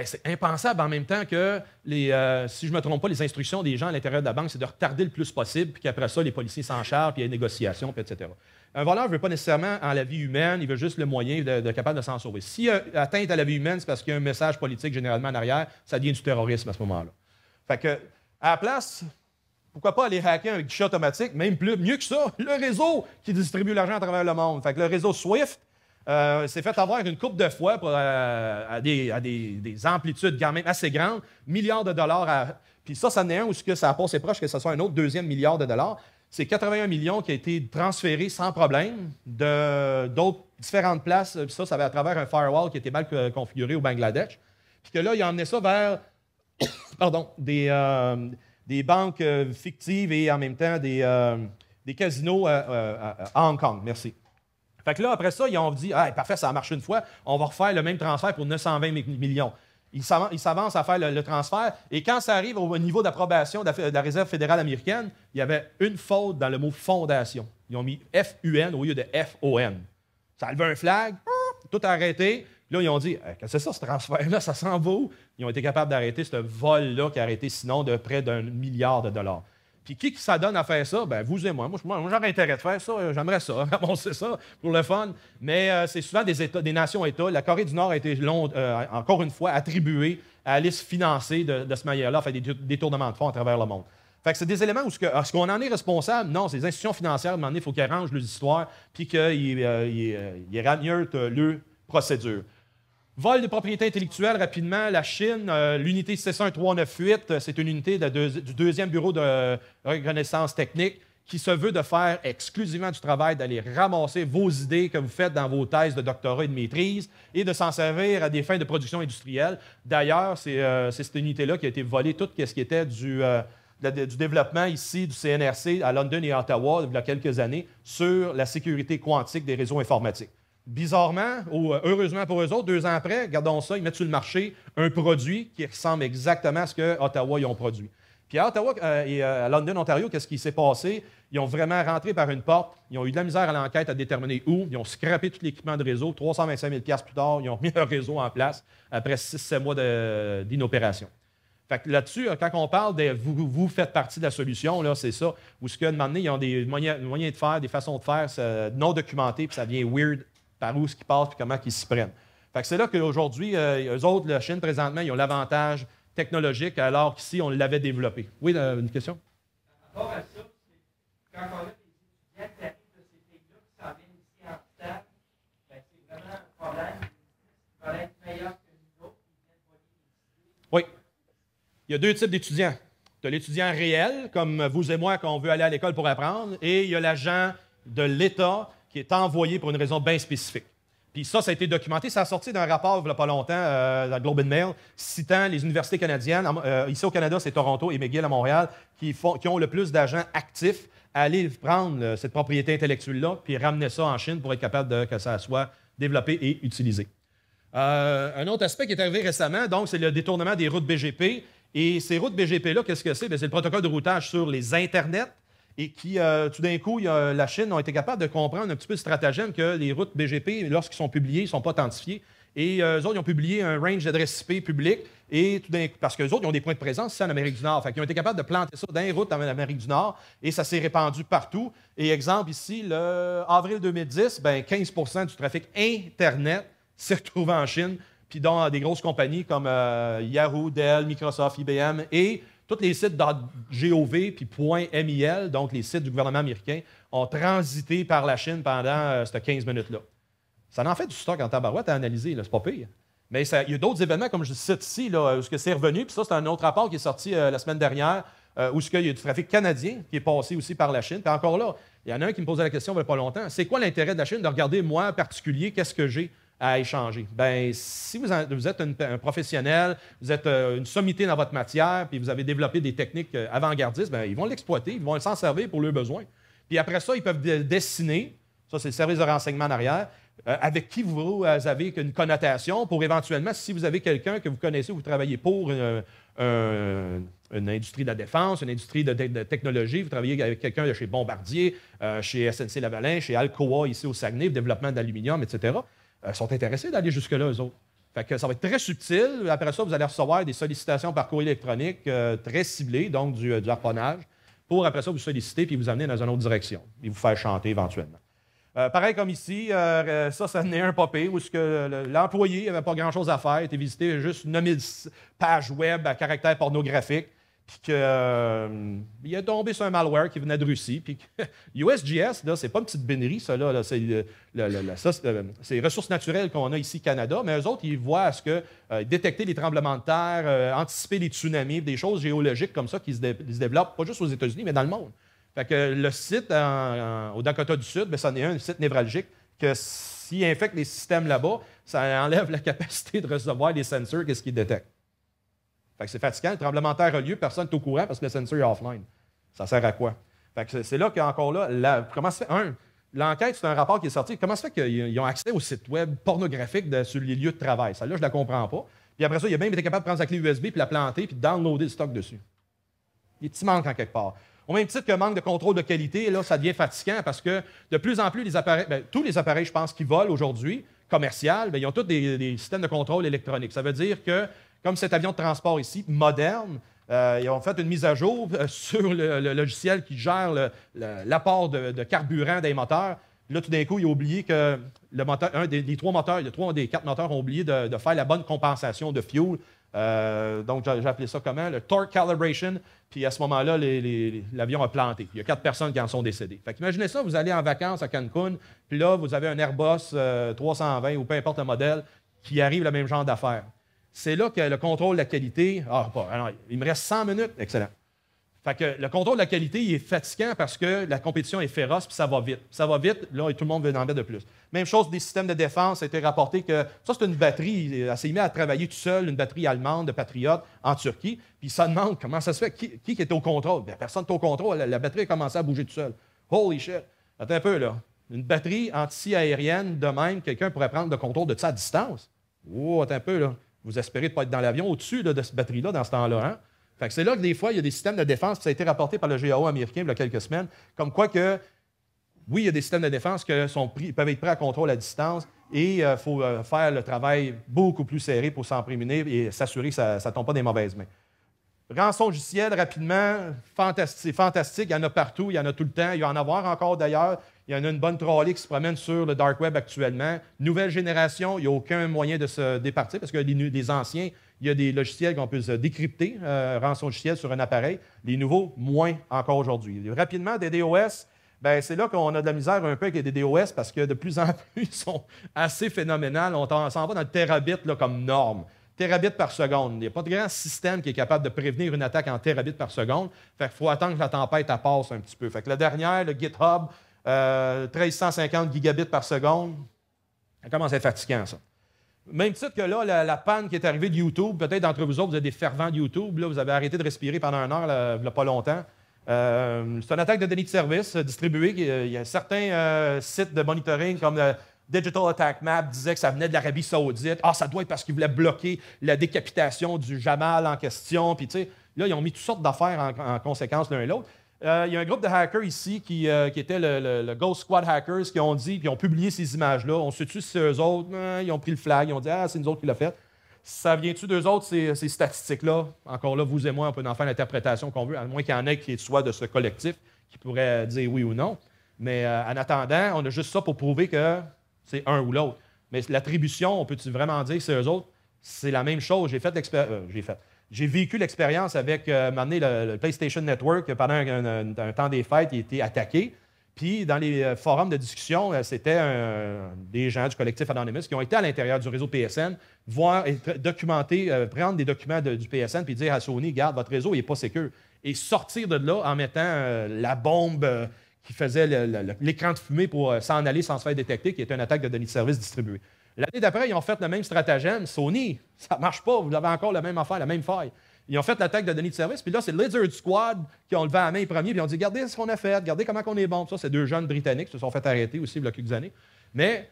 C'est impensable en même temps que, si je ne me trompe pas, les instructions des gens à l'intérieur de la banque, c'est de retarder le plus possible, puis qu'après ça, les policiers s'en chargent, puis il y a des négociations, puis etc. Un voleur ne veut pas nécessairement en la vie humaine, il veut juste le moyen de capable de s'en sauver. S'il y a atteinte à la vie humaine, c'est parce qu'il y a un message politique généralement en arrière, ça devient du terrorisme à ce moment-là. Fait que, à la place, pourquoi pas aller hacker un guichet automatique, même mieux que ça, le réseau qui distribue l'argent à travers le monde. Fait que le réseau SWIFT, s'est fait avoir une couple de fois à des amplitudes quand même assez grandes, milliards de dollars. Puis ça en est un où ça a passé proche que ce soit un autre deuxième milliard de dollars. C'est 81 millions qui a été transféré sans problème d'autres différentes places. Puis ça va à travers un firewall qui était mal configuré au Bangladesh. Puis que là, il a emmené ça vers des banques fictives et en même temps des casinos à Hong Kong. Merci. Fait que là, après ça, ils ont dit « Ah, parfait, ça a marché une fois, on va refaire le même transfert pour 920 millions. » Ils s'avancent à faire le transfert. Et quand ça arrive au niveau d'approbation de la Réserve fédérale américaine, il y avait une faute dans le mot fondation. Ils ont mis FUN au lieu de FON. Ça a levé un flag, tout a arrêté. Là, ils ont dit qu'est-ce que c'est ça, ce transfert-là, ça s'en va où? Ils ont été capables d'arrêter ce vol-là qui a arrêté sinon de près d'1 milliard de dollars. Puis qui ça donne à faire ça? Bien, vous et moi. Moi, j'aurais intérêt de faire ça. J'aimerais ça. Bon, c'est ça, pour le fun. Mais c'est souvent des nations-États. La Corée du Nord a été, encore une fois, attribuée à aller se financer de cette manière-là, faire des détournements de fonds à travers le monde. Fait que c'est des éléments où est-ce qu'on en est responsable? Non, c'est les institutions financières, à un moment donné, il faut qu'elles rangent leurs histoires puis qu'ils ramènent leur procédure. Vol de propriété intellectuelle, rapidement, la Chine, l'unité C1398, c'est une unité du deuxième bureau de reconnaissance technique qui se veut de faire exclusivement du travail, d'aller ramasser vos idées que vous faites dans vos thèses de doctorat et de maîtrise et de s'en servir à des fins de production industrielle. D'ailleurs, c'est cette unité-là qui a été volée tout ce qui était du développement ici du CNRC à London et Ottawa il y a quelques années sur la sécurité quantique des réseaux informatiques. Bizarrement, ou heureusement pour eux autres, 2 ans après, regardons ça, ils mettent sur le marché un produit qui ressemble exactement à ce que Ottawa ils ont produit. Puis à Ottawa et à London, Ontario, qu'est-ce qui s'est passé? Ils ont vraiment rentré par une porte, ils ont eu de la misère à l'enquête à déterminer où, ils ont scrappé tout l'équipement de réseau, 325 000 $ plus tard, ils ont mis leur réseau en place après 6-7 mois d'inopération. Fait que là-dessus, quand on parle de vous faites partie de la solution, là, c'est ça, où ce que, de moment donné, ils ont des moyens de faire, des façons de faire non documentées, puis ça devient weird par où ce qui passe et comment ils s'y prennent. Fait que c'est là qu'aujourd'hui, eux autres, la Chine, présentement, ils ont l'avantage technologique, alors qu'ici, on l'avait développé. Oui, une question? Par rapport à ça, quand on a des étudiants qui arrivent de ces pays-là, qui s'en viennent ici en stage, ben, c'est vraiment un problème. Ils veulent être meilleurs que nous autres, ils viennent voler les idées. Oui. Il y a 2 types d'étudiants. Tu as l'étudiant réel, comme vous et moi, qu'on veut aller à l'école pour apprendre, et il y a l'agent de l'État qui est envoyé pour une raison bien spécifique. Puis ça a été documenté. Ça a sorti d'un rapport il n'y a pas longtemps dans Globe and Mail, citant les universités canadiennes. Ici au Canada, c'est Toronto et McGill à Montréal qui ont le plus d'agents actifs à aller prendre cette propriété intellectuelle-là puis ramener ça en Chine pour être capable que ça soit développé et utilisé. Un autre aspect qui est arrivé récemment, donc, c'est le détournement des routes BGP. Et ces routes BGP-là, qu'est-ce que c'est? Bien, c'est le protocole de routage sur les Internets. Et qui, tout d'un coup, la Chine a été capable de comprendre un petit peu le stratagème que les routes BGP, lorsqu'ils sont publiés, ne sont pas authentifiés. Et eux autres, ils ont publié un range d'adresses IP public, et tout d'un coup, parce qu'eux autres, ils ont des points de présence ici en Amérique du Nord. Fait qu'ils ont été capables de planter ça dans les routes en Amérique du Nord, et ça s'est répandu partout. Et exemple, ici, le avril 2010, ben 15 % du trafic Internet s'est retrouvé en Chine, puis dans des grosses compagnies comme Yahoo, Dell, Microsoft, IBM, et tous les sites .gov puis .mil, donc les sites du gouvernement américain, ont transité par la Chine pendant ces 15 minutes-là. Ça en fait du stock en tabarouette à analyser, c'est pas pire. Mais il y a d'autres événements, comme je cite ici, là, où c'est revenu, puis ça, c'est un autre rapport qui est sorti la semaine dernière, où il y a du trafic canadien qui est passé aussi par la Chine. Puis encore là, il y en a un qui me posait la question il n'y a pas longtemps, c'est quoi l'intérêt de la Chine de regarder, moi, en particulier, qu'est-ce que j'ai à échanger? Bien, si vous êtes un professionnel, vous êtes une sommité dans votre matière, puis vous avez développé des techniques avant-gardistes, bien, ils vont l'exploiter, ils vont s'en servir pour leurs besoins. Puis après ça, ils peuvent dessiner, ça c'est le service de renseignement en arrière, avec qui vous avez une connotation pour éventuellement, si vous avez quelqu'un que vous connaissez ou vous travaillez pour une industrie de la défense, une industrie de technologie, vous travaillez avec quelqu'un de chez Bombardier, chez SNC-Lavalin, chez Alcoa ici au Saguenay, développement d'aluminium, etc., sont intéressés d'aller jusque-là, eux autres. Fait que ça va être très subtil. Après ça, vous allez recevoir des sollicitations par courrier électronique très ciblées, donc du harponnage, pour après ça vous solliciter puis vous amener dans une autre direction et vous faire chanter éventuellement. Pareil comme ici, ça n'est un pas pire, où l'employé n'avait pas grand-chose à faire, il était visité juste 9000 pages web à caractère pornographique, puis qu'il est tombé sur un malware qui venait de Russie, puis USGS, là, c'est pas une petite bénerie, ça, là, c'est les ressources naturelles qu'on a ici au Canada, mais eux autres, ils voient à ce que détecter les tremblements de terre, anticiper les tsunamis, des choses géologiques comme ça qui se développent, pas juste aux États-Unis, mais dans le monde. Fait que le site au Dakota du Sud, bien, c'en est un site névralgique que s'il infecte les systèmes là-bas, ça enlève la capacité de recevoir les sensors, qu'est-ce qu'ils détectent. Fait que c'est fatigant. Le tremblement de terre a lieu, personne n'est au courant parce que le sensor est offline. Ça sert à quoi? Fait que c'est là qu'encore là, comment se fait? L'enquête, c'est un rapport qui est sorti. Comment se fait qu'ils ont accès au site web pornographique sur les lieux de travail? Ça, là, je ne la comprends pas. Puis après ça, il a même été capable de prendre sa clé USB, puis la planter, puis de downloader le stock dessus. Il y a petit manque en quelque part. Au même titre que manque de contrôle de qualité, là, ça devient fatigant parce que de plus en plus, les appareils, tous les appareils, je pense, qui volent aujourd'hui, commerciaux, ils ont tous des systèmes de contrôle électronique. Ça veut dire que, comme cet avion de transport ici, moderne, ils ont fait une mise à jour sur le logiciel qui gère l'apport de carburant des moteurs. Là, tout d'un coup, il a oublié que le moteur, un des trois moteurs, trois des quatre moteurs ont oublié de faire la bonne compensation de fuel. Donc, j'ai appelé ça comment? Le torque calibration. Puis à ce moment-là, l'avion a planté. Il y a 4 personnes qui en sont décédées. Fait qu'imaginez ça, vous allez en vacances à Cancun, puis là, vous avez un Airbus 320 ou peu importe le modèle qui arrive le même genre d'affaires. C'est là que le contrôle de la qualité... alors, il me reste 100 minutes. Excellent. Fait que le contrôle de la qualité, il est fatigant parce que la compétition est féroce puis ça va vite. Ça va vite, là, et tout le monde veut en mettre de plus. Même chose des systèmes de défense, ça a été rapporté que ça, c'est une batterie. Elle s'est mise à travailler tout seul, une batterie allemande de Patriot en Turquie. Puis ça demande comment ça se fait, qui est au contrôle. Bien, personne n'est au contrôle. La batterie a commencé à bouger tout seul. Holy shit! Attends un peu, là. Une batterie anti-aérienne, de même, quelqu'un pourrait prendre le contrôle de ça à distance. Oh, attends un peu, là. Vous espérez ne pas être dans l'avion au-dessus de cette batterie-là dans ce temps-là, hein? Fait que c'est là que des fois, il y a des systèmes de défense, ça a été rapporté par le GAO américain il y a quelques semaines, comme quoi que, oui, il y a des systèmes de défense qui peuvent être prêts à contrôle à distance et il faut faire le travail beaucoup plus serré pour s'en prémunir et s'assurer que ça ne tombe pas dans les mauvaises mains. Rançon logiciel, rapidement, c'est fantastique, il y en a partout, il y en a tout le temps, il va en avoir encore d'ailleurs. Il y en a une bonne trolley qui se promène sur le dark web actuellement. Nouvelle génération, il n'y a aucun moyen de se départir parce que les anciens, il y a des logiciels qu'on peut se décrypter, rançon logiciel sur un appareil. Les nouveaux, moins encore aujourd'hui. Rapidement, des DOS, bien, c'est là qu'on a de la misère un peu avec les DDoS parce que de plus en plus, ils sont assez phénoménales. On s'en va dans le terabit là, comme norme. Terabits par seconde. Il n'y a pas de grand système qui est capable de prévenir une attaque en terabits par seconde. Fait qu'il faut attendre que la tempête passe un petit peu. Fait que la dernière, le GitHub, 1350 gigabits par seconde, ça commence à être fatigant, ça. Même titre que là, la panne qui est arrivée de YouTube, peut-être d'entre vous autres, vous êtes des fervents de YouTube, là, vous avez arrêté de respirer pendant 1 heure, il n'y a pas longtemps. C'est une attaque de déni de service distribuée. Il y a certains sites de monitoring comme Digital Attack Map disaient que ça venait de l'Arabie Saoudite. Ah, ça doit être parce qu'ils voulaient bloquer la décapitation du Jamal en question. Puis, tu sais, là, ils ont mis toutes sortes d'affaires en conséquence l'un et l'autre. Il y a un groupe de hackers ici qui était le Ghost Squad Hackers qui ont dit, puis ont publié ces images-là. On se tue si c'est eux autres. Ils ont pris le flag. Ils ont dit, ah, c'est nous autres qui l'a fait. Ça vient-tu d'eux autres, ces statistiques-là? Encore là, vous et moi, on peut en faire l'interprétation qu'on veut, à moins qu'il y en ait qui soit de ce collectif qui pourrait dire oui ou non. Mais en attendant, on a juste ça pour prouver que c'est un ou l'autre. Mais l'attribution, on peut-tu vraiment dire que c'est eux autres? C'est la même chose. J'ai vécu l'expérience avec le PlayStation Network pendant un temps des fêtes, il a été attaqué. Puis, dans les forums de discussion, c'était des gens du collectif Anonymous qui ont été à l'intérieur du réseau PSN, voir et documenter, prendre des documents du PSN puis dire à Sony, regarde, votre réseau n'est pas sécure. Et sortir de là en mettant la bombe qui faisait l'écran de fumée pour s'en aller sans se faire détecter, qui était une attaque de déni de service distribué. L'année d'après, ils ont fait le même stratagème. Sony, ça ne marche pas, vous avez encore la même affaire, la même faille. Ils ont fait l'attaque de déni de service, puis là, c'est le Lizard Squad qui ont levé la main premier, puis ils ont dit, regardez ce qu'on a fait, regardez comment on est bon. Ça, c'est 2 jeunes Britanniques qui se sont fait arrêter aussi il y a quelques années. Mais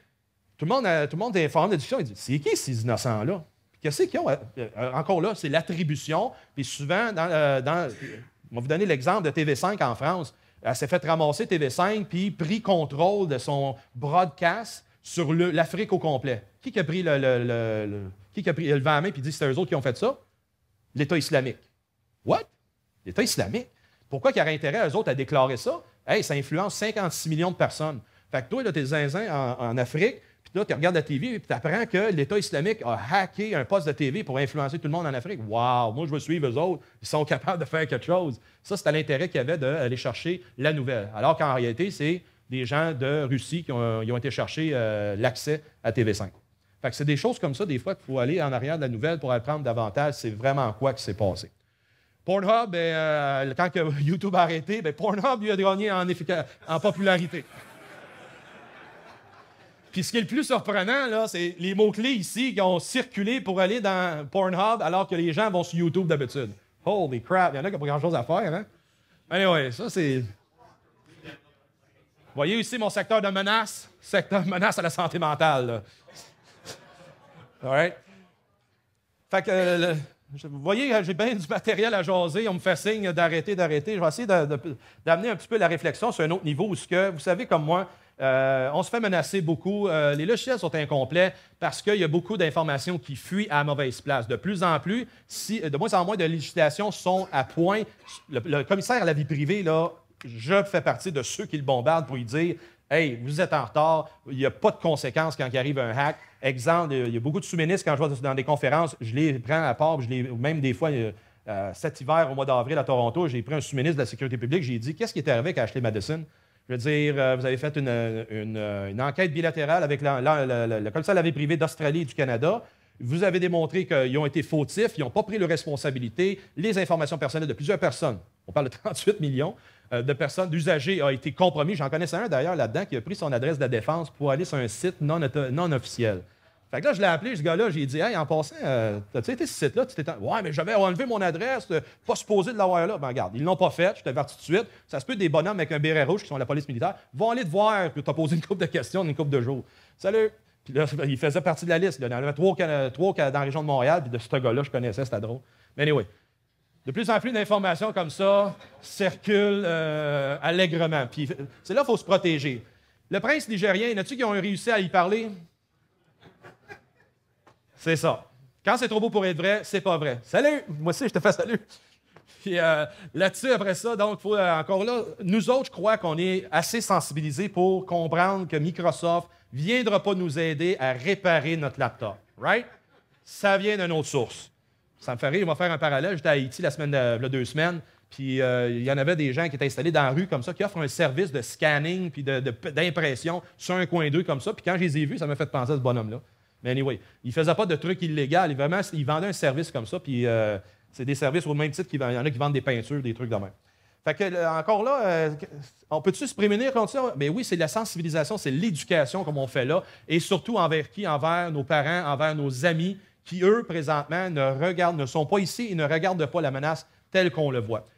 tout le monde est forum de discussion, il dit, c'est qui ces innocents-là? Qu'est-ce qu'ils ont? Encore là, c'est l'attribution. Puis souvent, je vais vous donner l'exemple de TV5 en France. Elle s'est fait ramasser TV5, puis pris contrôle de son broadcast sur l'Afrique au complet. Qui a pris qui a levé la main et dit c'est eux autres qui ont fait ça? L'État islamique. What? L'État islamique? Pourquoi il y aurait intérêt, eux autres, à déclarer ça? Hey, ça influence 56 millions de personnes. Fait que toi, là, t'es zinzin en Afrique, puis là, tu regardes la TV et tu apprends que l'État islamique a hacké un poste de TV pour influencer tout le monde en Afrique. Wow! Moi, je veux suivre eux autres. Ils sont capables de faire quelque chose. Ça, c'est à l'intérêt qu'il y avait d'aller chercher la nouvelle. Alors qu'en réalité, c'est des gens de Russie qui ont été chercher l'accès à TV5. Fait que c'est des choses comme ça, des fois, qu'il faut aller en arrière de la nouvelle pour apprendre davantage c'est vraiment quoi qui s'est passé. Pornhub, quand YouTube a arrêté, Pornhub lui a gagné en popularité. Puis ce qui est le plus surprenant, là, c'est les mots-clés ici qui ont circulé pour aller dans Pornhub alors que les gens vont sur YouTube d'habitude. Holy crap, il y en a qui n'ont pas grand-chose à faire, hein? Anyway, ça c'est... Vous voyez ici mon secteur de menace? Secteur de menace à la santé mentale, là. All right? Fait que, vous voyez, j'ai bien du matériel à jaser. On me fait signe d'arrêter. Je vais essayer d'amener un petit peu la réflexion sur un autre niveau où, vous savez comme moi, on se fait menacer beaucoup. Les logiciels sont incomplets parce qu'il y a beaucoup d'informations qui fuient à mauvaise place. De plus en plus, de moins en moins de législations sont à point. Le commissaire à la vie privée, là, je fais partie de ceux qui le bombardent pour lui dire « Hey, vous êtes en retard, il n'y a pas de conséquences quand il arrive un hack. » Exemple, il y a beaucoup de sous-ministres, quand je vais dans des conférences, je les prends à part, même des fois, cet hiver, au mois d'avril à Toronto, j'ai pris un sous-ministre de la Sécurité publique, j'ai dit « Qu'est-ce qui est arrivé avec Ashley Madison? » Je veux dire, vous avez fait une enquête bilatérale avec le commissaire à la vie privée d'Australie et du Canada. Vous avez démontré qu'ils ont été fautifs, ils n'ont pas pris leurs responsabilités. Les informations personnelles de plusieurs personnes, on parle de 38 millions de personnes, d'usagers, ont été compromis. J'en connaissais un d'ailleurs là-dedans qui a pris son adresse de la défense pour aller sur un site non officiel. Fait que là, je l'ai appelé, ce gars-là, j'ai dit « Hey, en passant, t'as-tu été sur ce site-là? » Ouais, mais j'avais enlevé mon adresse, pas supposé de l'avoir là. Ben regarde, ils l'ont pas fait, je t'avertis tout de suite. Ça se peut des bonhommes avec un béret rouge qui sont la police militaire vont aller te voir puis t'as posé une couple de questions une couple de jours. Salut! Puis là, il faisait partie de la liste. Là. Il y en avait trois dans la région de Montréal, puis de ce gars-là, je connaissais, c'était drôle. Mais anyway, de plus en plus d'informations comme ça circulent allègrement. Puis c'est là qu'il faut se protéger. Le prince nigérien, y en a-tu qui ont réussi à y parler? C'est ça. Quand c'est trop beau pour être vrai, c'est pas vrai. Salut! Moi aussi, je te fais salut. Puis là-dessus, après ça, donc, faut encore là, nous autres, je crois qu'on est assez sensibilisés pour comprendre que Microsoft ne viendra pas nous aider à réparer notre laptop. Right? Ça vient d'une autre source. Ça me fait rire, on va faire un parallèle. J'étais à Haïti il y a 2 semaines, puis il y en avait des gens qui étaient installés dans la rue comme ça, qui offrent un service de scanning puis d'impression sur un coin d'eux comme ça. Puis quand je les ai vus, ça m'a fait penser à ce bonhomme-là. Mais anyway, il ne faisait pas de trucs illégaux. Il vendait un service comme ça, puis c'est des services au même titre qu'il y en a qui vendent des peintures, des trucs de même. Fait que, encore là, on peut-tu se prémunir contre ça? Bien oui, c'est la sensibilisation, c'est l'éducation comme on fait là, et surtout envers qui? Envers nos parents, envers nos amis, qui, eux, présentement, ne sont pas ici et ne regardent pas la menace telle qu'on le voit.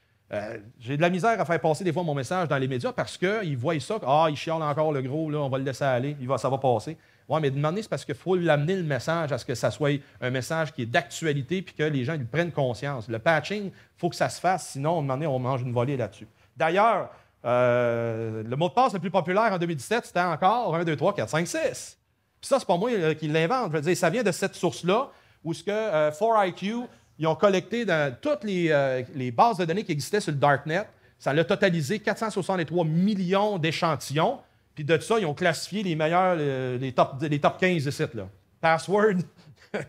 J'ai de la misère à faire passer des fois mon message dans les médias parce qu'ils voient ça, il chiale encore le gros, là, on va le laisser aller, ça va passer. Oui, mais demander, c'est parce qu'il faut l'amener le message à ce que ça soit un message qui est d'actualité puis que les gens lui prennent conscience. Le patching, il faut que ça se fasse, sinon, à un moment donné, on mange une volée là-dessus. D'ailleurs, le mot de passe le plus populaire en 2017, c'était encore 1, 2, 3, 4, 5, 6. Puis ça, c'est pas moi qui l'invente. Je veux dire, ça vient de cette source-là où ce que 4IQ, ils ont collecté dans toutes les bases de données qui existaient sur le Darknet. Ça a totalisé 463 millions d'échantillons. Puis de ça, ils ont classifié les meilleurs, les top 15 de sites. Là. Password,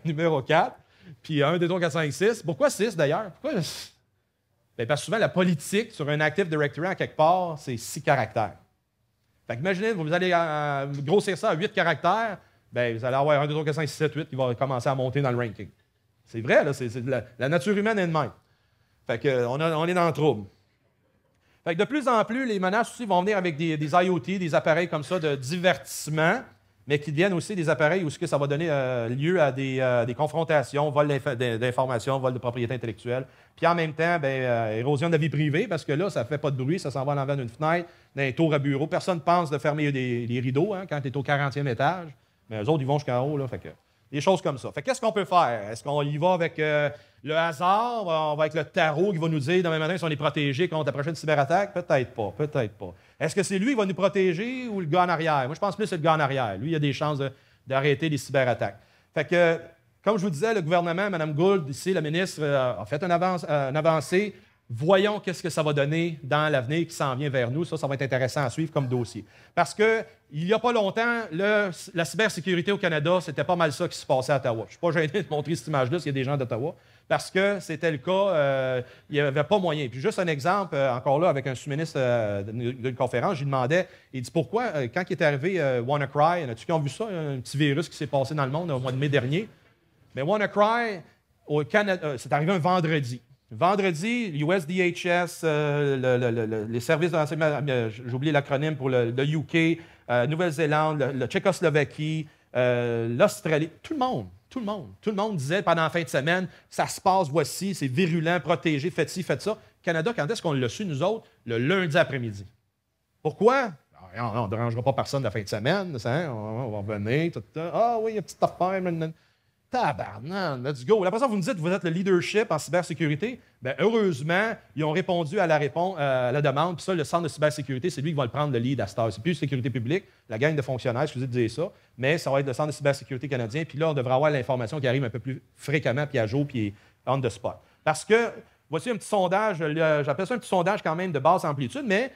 numéro 4. Puis 1, 2, 3, 4, 5, 6. Pourquoi 6 d'ailleurs? Pourquoi? Bien, parce que souvent, la politique sur un Active Directory, en quelque part, c'est 6 caractères. Fait qu'imaginez, vous allez grossir ça à 8 caractères, bien, vous allez avoir 1, 2, 3, 4, 5, 6, 7, 8 qui va commencer à monter dans le ranking. C'est vrai, là, la nature humaine est de même. Fait qu'on est dans le trouble. Fait que de plus en plus, les menaces aussi vont venir avec des IoT, des appareils comme ça de divertissement, mais qui deviennent aussi des appareils où ça va donner lieu à des confrontations, vol d'informations, vol de propriété intellectuelle. Puis en même temps, érosion de la vie privée, parce que là, ça ne fait pas de bruit, ça s'en va en l'envers d'une fenêtre, dans un tour à bureau. Personne ne pense de fermer les rideaux quand tu es au 40e étage, mais eux autres, ils vont jusqu'en haut. Là, fait que, des choses comme ça. Fait qu'est-ce qu'on peut faire? Est-ce qu'on y va avec le hasard? On va avec le tarot qui va nous dire demain matin si on est protégé contre la prochaine cyberattaque? Peut-être pas, peut-être pas. Est-ce que c'est lui qui va nous protéger ou le gars en arrière? Moi, je pense plus que c'est le gars en arrière. Lui, il a des chances d'arrêter les cyberattaques. Fait que, comme je vous disais, le gouvernement, Mme Gould, ici, la ministre, a fait une avancée. Voyons qu'est-ce que ça va donner dans l'avenir qui s'en vient vers nous. Ça va être intéressant à suivre comme dossier. Parce que il n'y a pas longtemps, la cybersécurité au Canada, c'était pas mal ça qui se passait à Ottawa. Je ne suis pas gêné de montrer cette image-là s'il y a des gens d'Ottawa, parce que c'était le cas, il n'y avait pas moyen. Puis juste un exemple, encore là, avec un sous-ministre d'une conférence, je lui demandais, il dit pourquoi, quand il est arrivé WannaCry, y en a-tu qui ont vu ça, un petit virus qui s'est passé dans le monde au mois de mai dernier? Mais WannaCry, au Canada, c'est arrivé un vendredi. Vendredi, USDHS, les services de renseignement, j'ai oublié l'acronyme pour le UK, Nouvelle-Zélande, le Tchécoslovaquie, l'Australie, tout le monde disait pendant la fin de semaine, ça se passe, voici, c'est virulent, protégé, faites ci, faites ça. Canada, quand est-ce qu'on l'a su, nous autres? Le lundi après-midi. Pourquoi? On ne dérangera pas personne la fin de semaine, on va revenir, tout. Ah oui, il y a une petite affaire. tabarnak, let's go. Après ça, vous me dites, vous êtes le leadership en cybersécurité. Bien, heureusement, ils ont répondu à la demande. Puis ça, le centre de cybersécurité, c'est lui qui va le prendre le lead à Star. C'est plus sécurité publique, la gang de fonctionnaires, excusez de dire ça, mais ça va être le centre de cybersécurité canadien. Puis là, on devrait avoir l'information qui arrive un peu plus fréquemment, puis à jour, puis on the spot. Parce que, voici un petit sondage, j'appelle ça un petit sondage quand même de basse amplitude, mais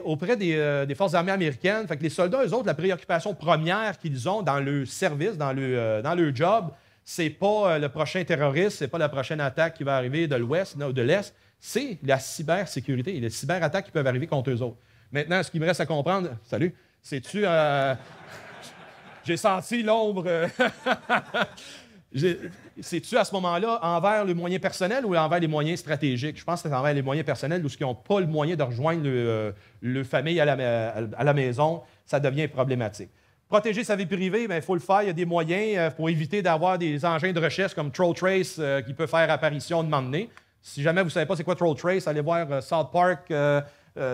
auprès des forces armées américaines. Fait que les soldats, eux autres, la préoccupation première qu'ils ont dans leur service, dans leur job, c'est pas le prochain terroriste, c'est pas la prochaine attaque qui va arriver de l'Ouest ou de l'Est, c'est la cybersécurité et les cyberattaques qui peuvent arriver contre eux autres. Maintenant, ce qu'il me reste à comprendre, salut, c'est-tu... j'ai senti l'ombre... C'est-tu à ce moment-là envers le moyen personnel ou envers les moyens stratégiques? Je pense que c'est envers les moyens personnels où ceux qui n'ont pas le moyen de rejoindre le famille à la maison, ça devient problématique. Protéger sa vie privée, il faut le faire. Il y a des moyens pour éviter d'avoir des engins de recherche comme TrollTrace qui peut faire apparition de moment donné. Si jamais vous ne savez pas c'est quoi TrollTrace, allez voir South Park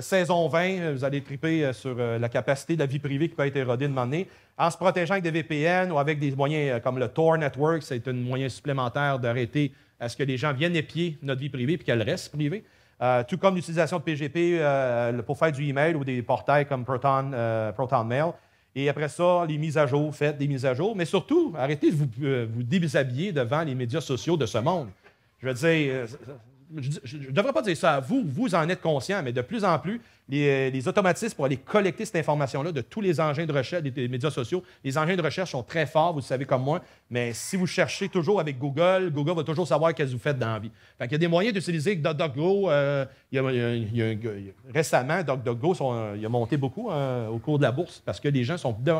saison 20. Vous allez triper sur la capacité de la vie privée qui peut être érodée de moment donné. En se protégeant avec des VPN ou avec des moyens comme le Tor Network, c'est un moyen supplémentaire d'arrêter à ce que les gens viennent épier notre vie privée et qu'elle reste privée. Tout comme l'utilisation de PGP pour faire du email ou des portails comme Proton Mail. Et après ça, les mises à jour, faites des mises à jour. Mais surtout, arrêtez de vous déshabiller devant les médias sociaux de ce monde. Je veux dire, je ne devrais pas dire ça à vous, vous en êtes conscient, mais de plus en plus, les automatismes pour aller collecter cette information-là de tous les engins de recherche, des médias sociaux, les engins de recherche sont très forts, vous le savez comme moi, mais si vous cherchez toujours avec Google, Google va toujours savoir qu'est-ce que vous faites dans la vie. Fait qu'il y a des moyens d'utiliser DuckDuckGo. Récemment, DuckDuckGo il a monté beaucoup au cours de la bourse parce que les gens sont de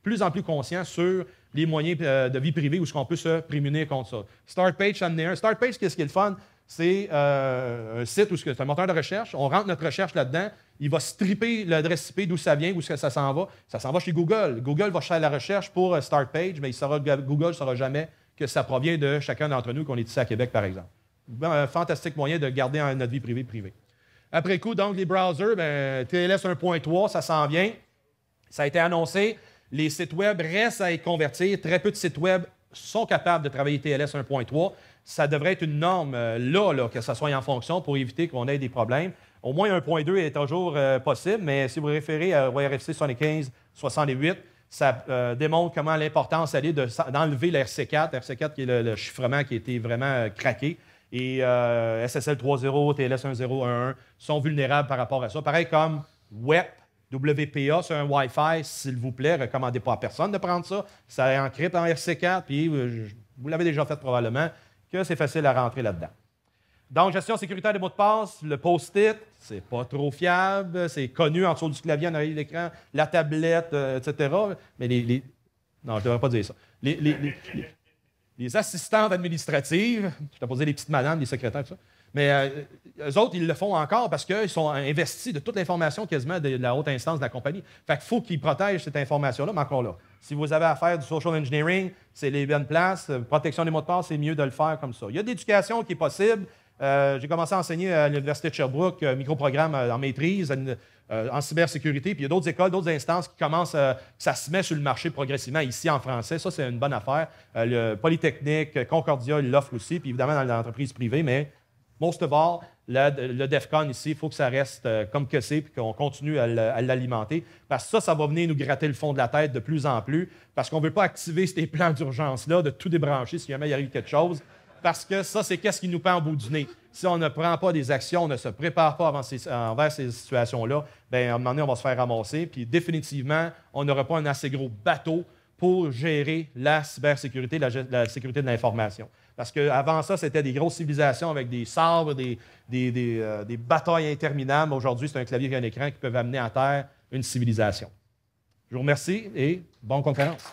plus en plus conscients sur les moyens de vie privée où on peut se prémunir contre ça. StartPage, ça en est un. StartPage, qu'est-ce qui est le fun? C'est un site où c'est un moteur de recherche. On rentre notre recherche là-dedans. Il va stripper l'adresse IP d'où ça vient, où ça s'en va. Ça s'en va chez Google. Google va faire la recherche pour StartPage, mais Google ne saura jamais que ça provient de chacun d'entre nous, qu'on est ici à Québec, par exemple. Un fantastique moyen de garder notre vie privée. Après coup, donc, les browsers, TLS 1.3, ça s'en vient. Ça a été annoncé. Les sites Web restent à être convertis. Très peu de sites Web sont capables de travailler TLS 1.3. Ça devrait être une norme là, que ça soit en fonction pour éviter qu'on ait des problèmes. Au moins 1.2 est toujours possible, mais si vous référez à RFC 75-68, ça démontre comment l'importance elle est d'enlever le RC4. RC4 qui est le chiffrement qui a été vraiment craqué. Et SSL 3.0, TLS 1.0, 1.1 sont vulnérables par rapport à ça. Pareil comme WEP, WPA sur un Wi-Fi, s'il vous plaît, recommandez pas à personne de prendre ça. Ça encrypte en RC4, puis vous l'avez déjà fait probablement, que c'est facile à rentrer là-dedans. Donc, gestion sécuritaire des mots de passe, le post-it, c'est pas trop fiable, c'est connu en dessous du clavier, en arrière de l'écran, la tablette, etc. Mais non, je ne devrais pas dire ça. Les assistantes administratives, je t'ai posé les petites madames, les secrétaires, tout ça. Mais eux autres, ils le font encore parce qu'ils sont investis de toute l'information quasiment de la haute instance de la compagnie. Fait qu'il faut qu'ils protègent cette information-là, mais encore là. Si vous avez à faire du social engineering, c'est les bonnes places. Protection des mots de passe, c'est mieux de le faire comme ça. Il y a de l'éducation qui est possible. J'ai commencé à enseigner à l'Université de Sherbrooke, microprogramme en maîtrise, en cybersécurité. Puis il y a d'autres écoles, d'autres instances qui commencent, ça se met sur le marché progressivement ici en français. Ça, c'est une bonne affaire. Le Polytechnique, Concordia, il l'offre aussi, puis évidemment dans l'entreprise privée, mais most of all, le DEFCON ici, il faut que ça reste comme que c'est, puis qu'on continue à l'alimenter, parce que ça va venir nous gratter le fond de la tête de plus en plus, parce qu'on ne veut pas activer ces plans d'urgence-là, de tout débrancher si jamais il arrive quelque chose, parce que ça, c'est qu'est-ce qui nous pend au bout du nez. Si on ne prend pas des actions, on ne se prépare pas envers ces situations-là, bien, à un moment donné, on va se faire ramasser, puis définitivement, on n'aura pas un assez gros bateau pour gérer la cybersécurité, la sécurité de l'information. Parce qu'avant ça, c'était des grosses civilisations avec des sabres, des batailles interminables. Aujourd'hui, c'est un clavier et un écran qui peuvent amener à terre une civilisation. Je vous remercie et bonne conférence.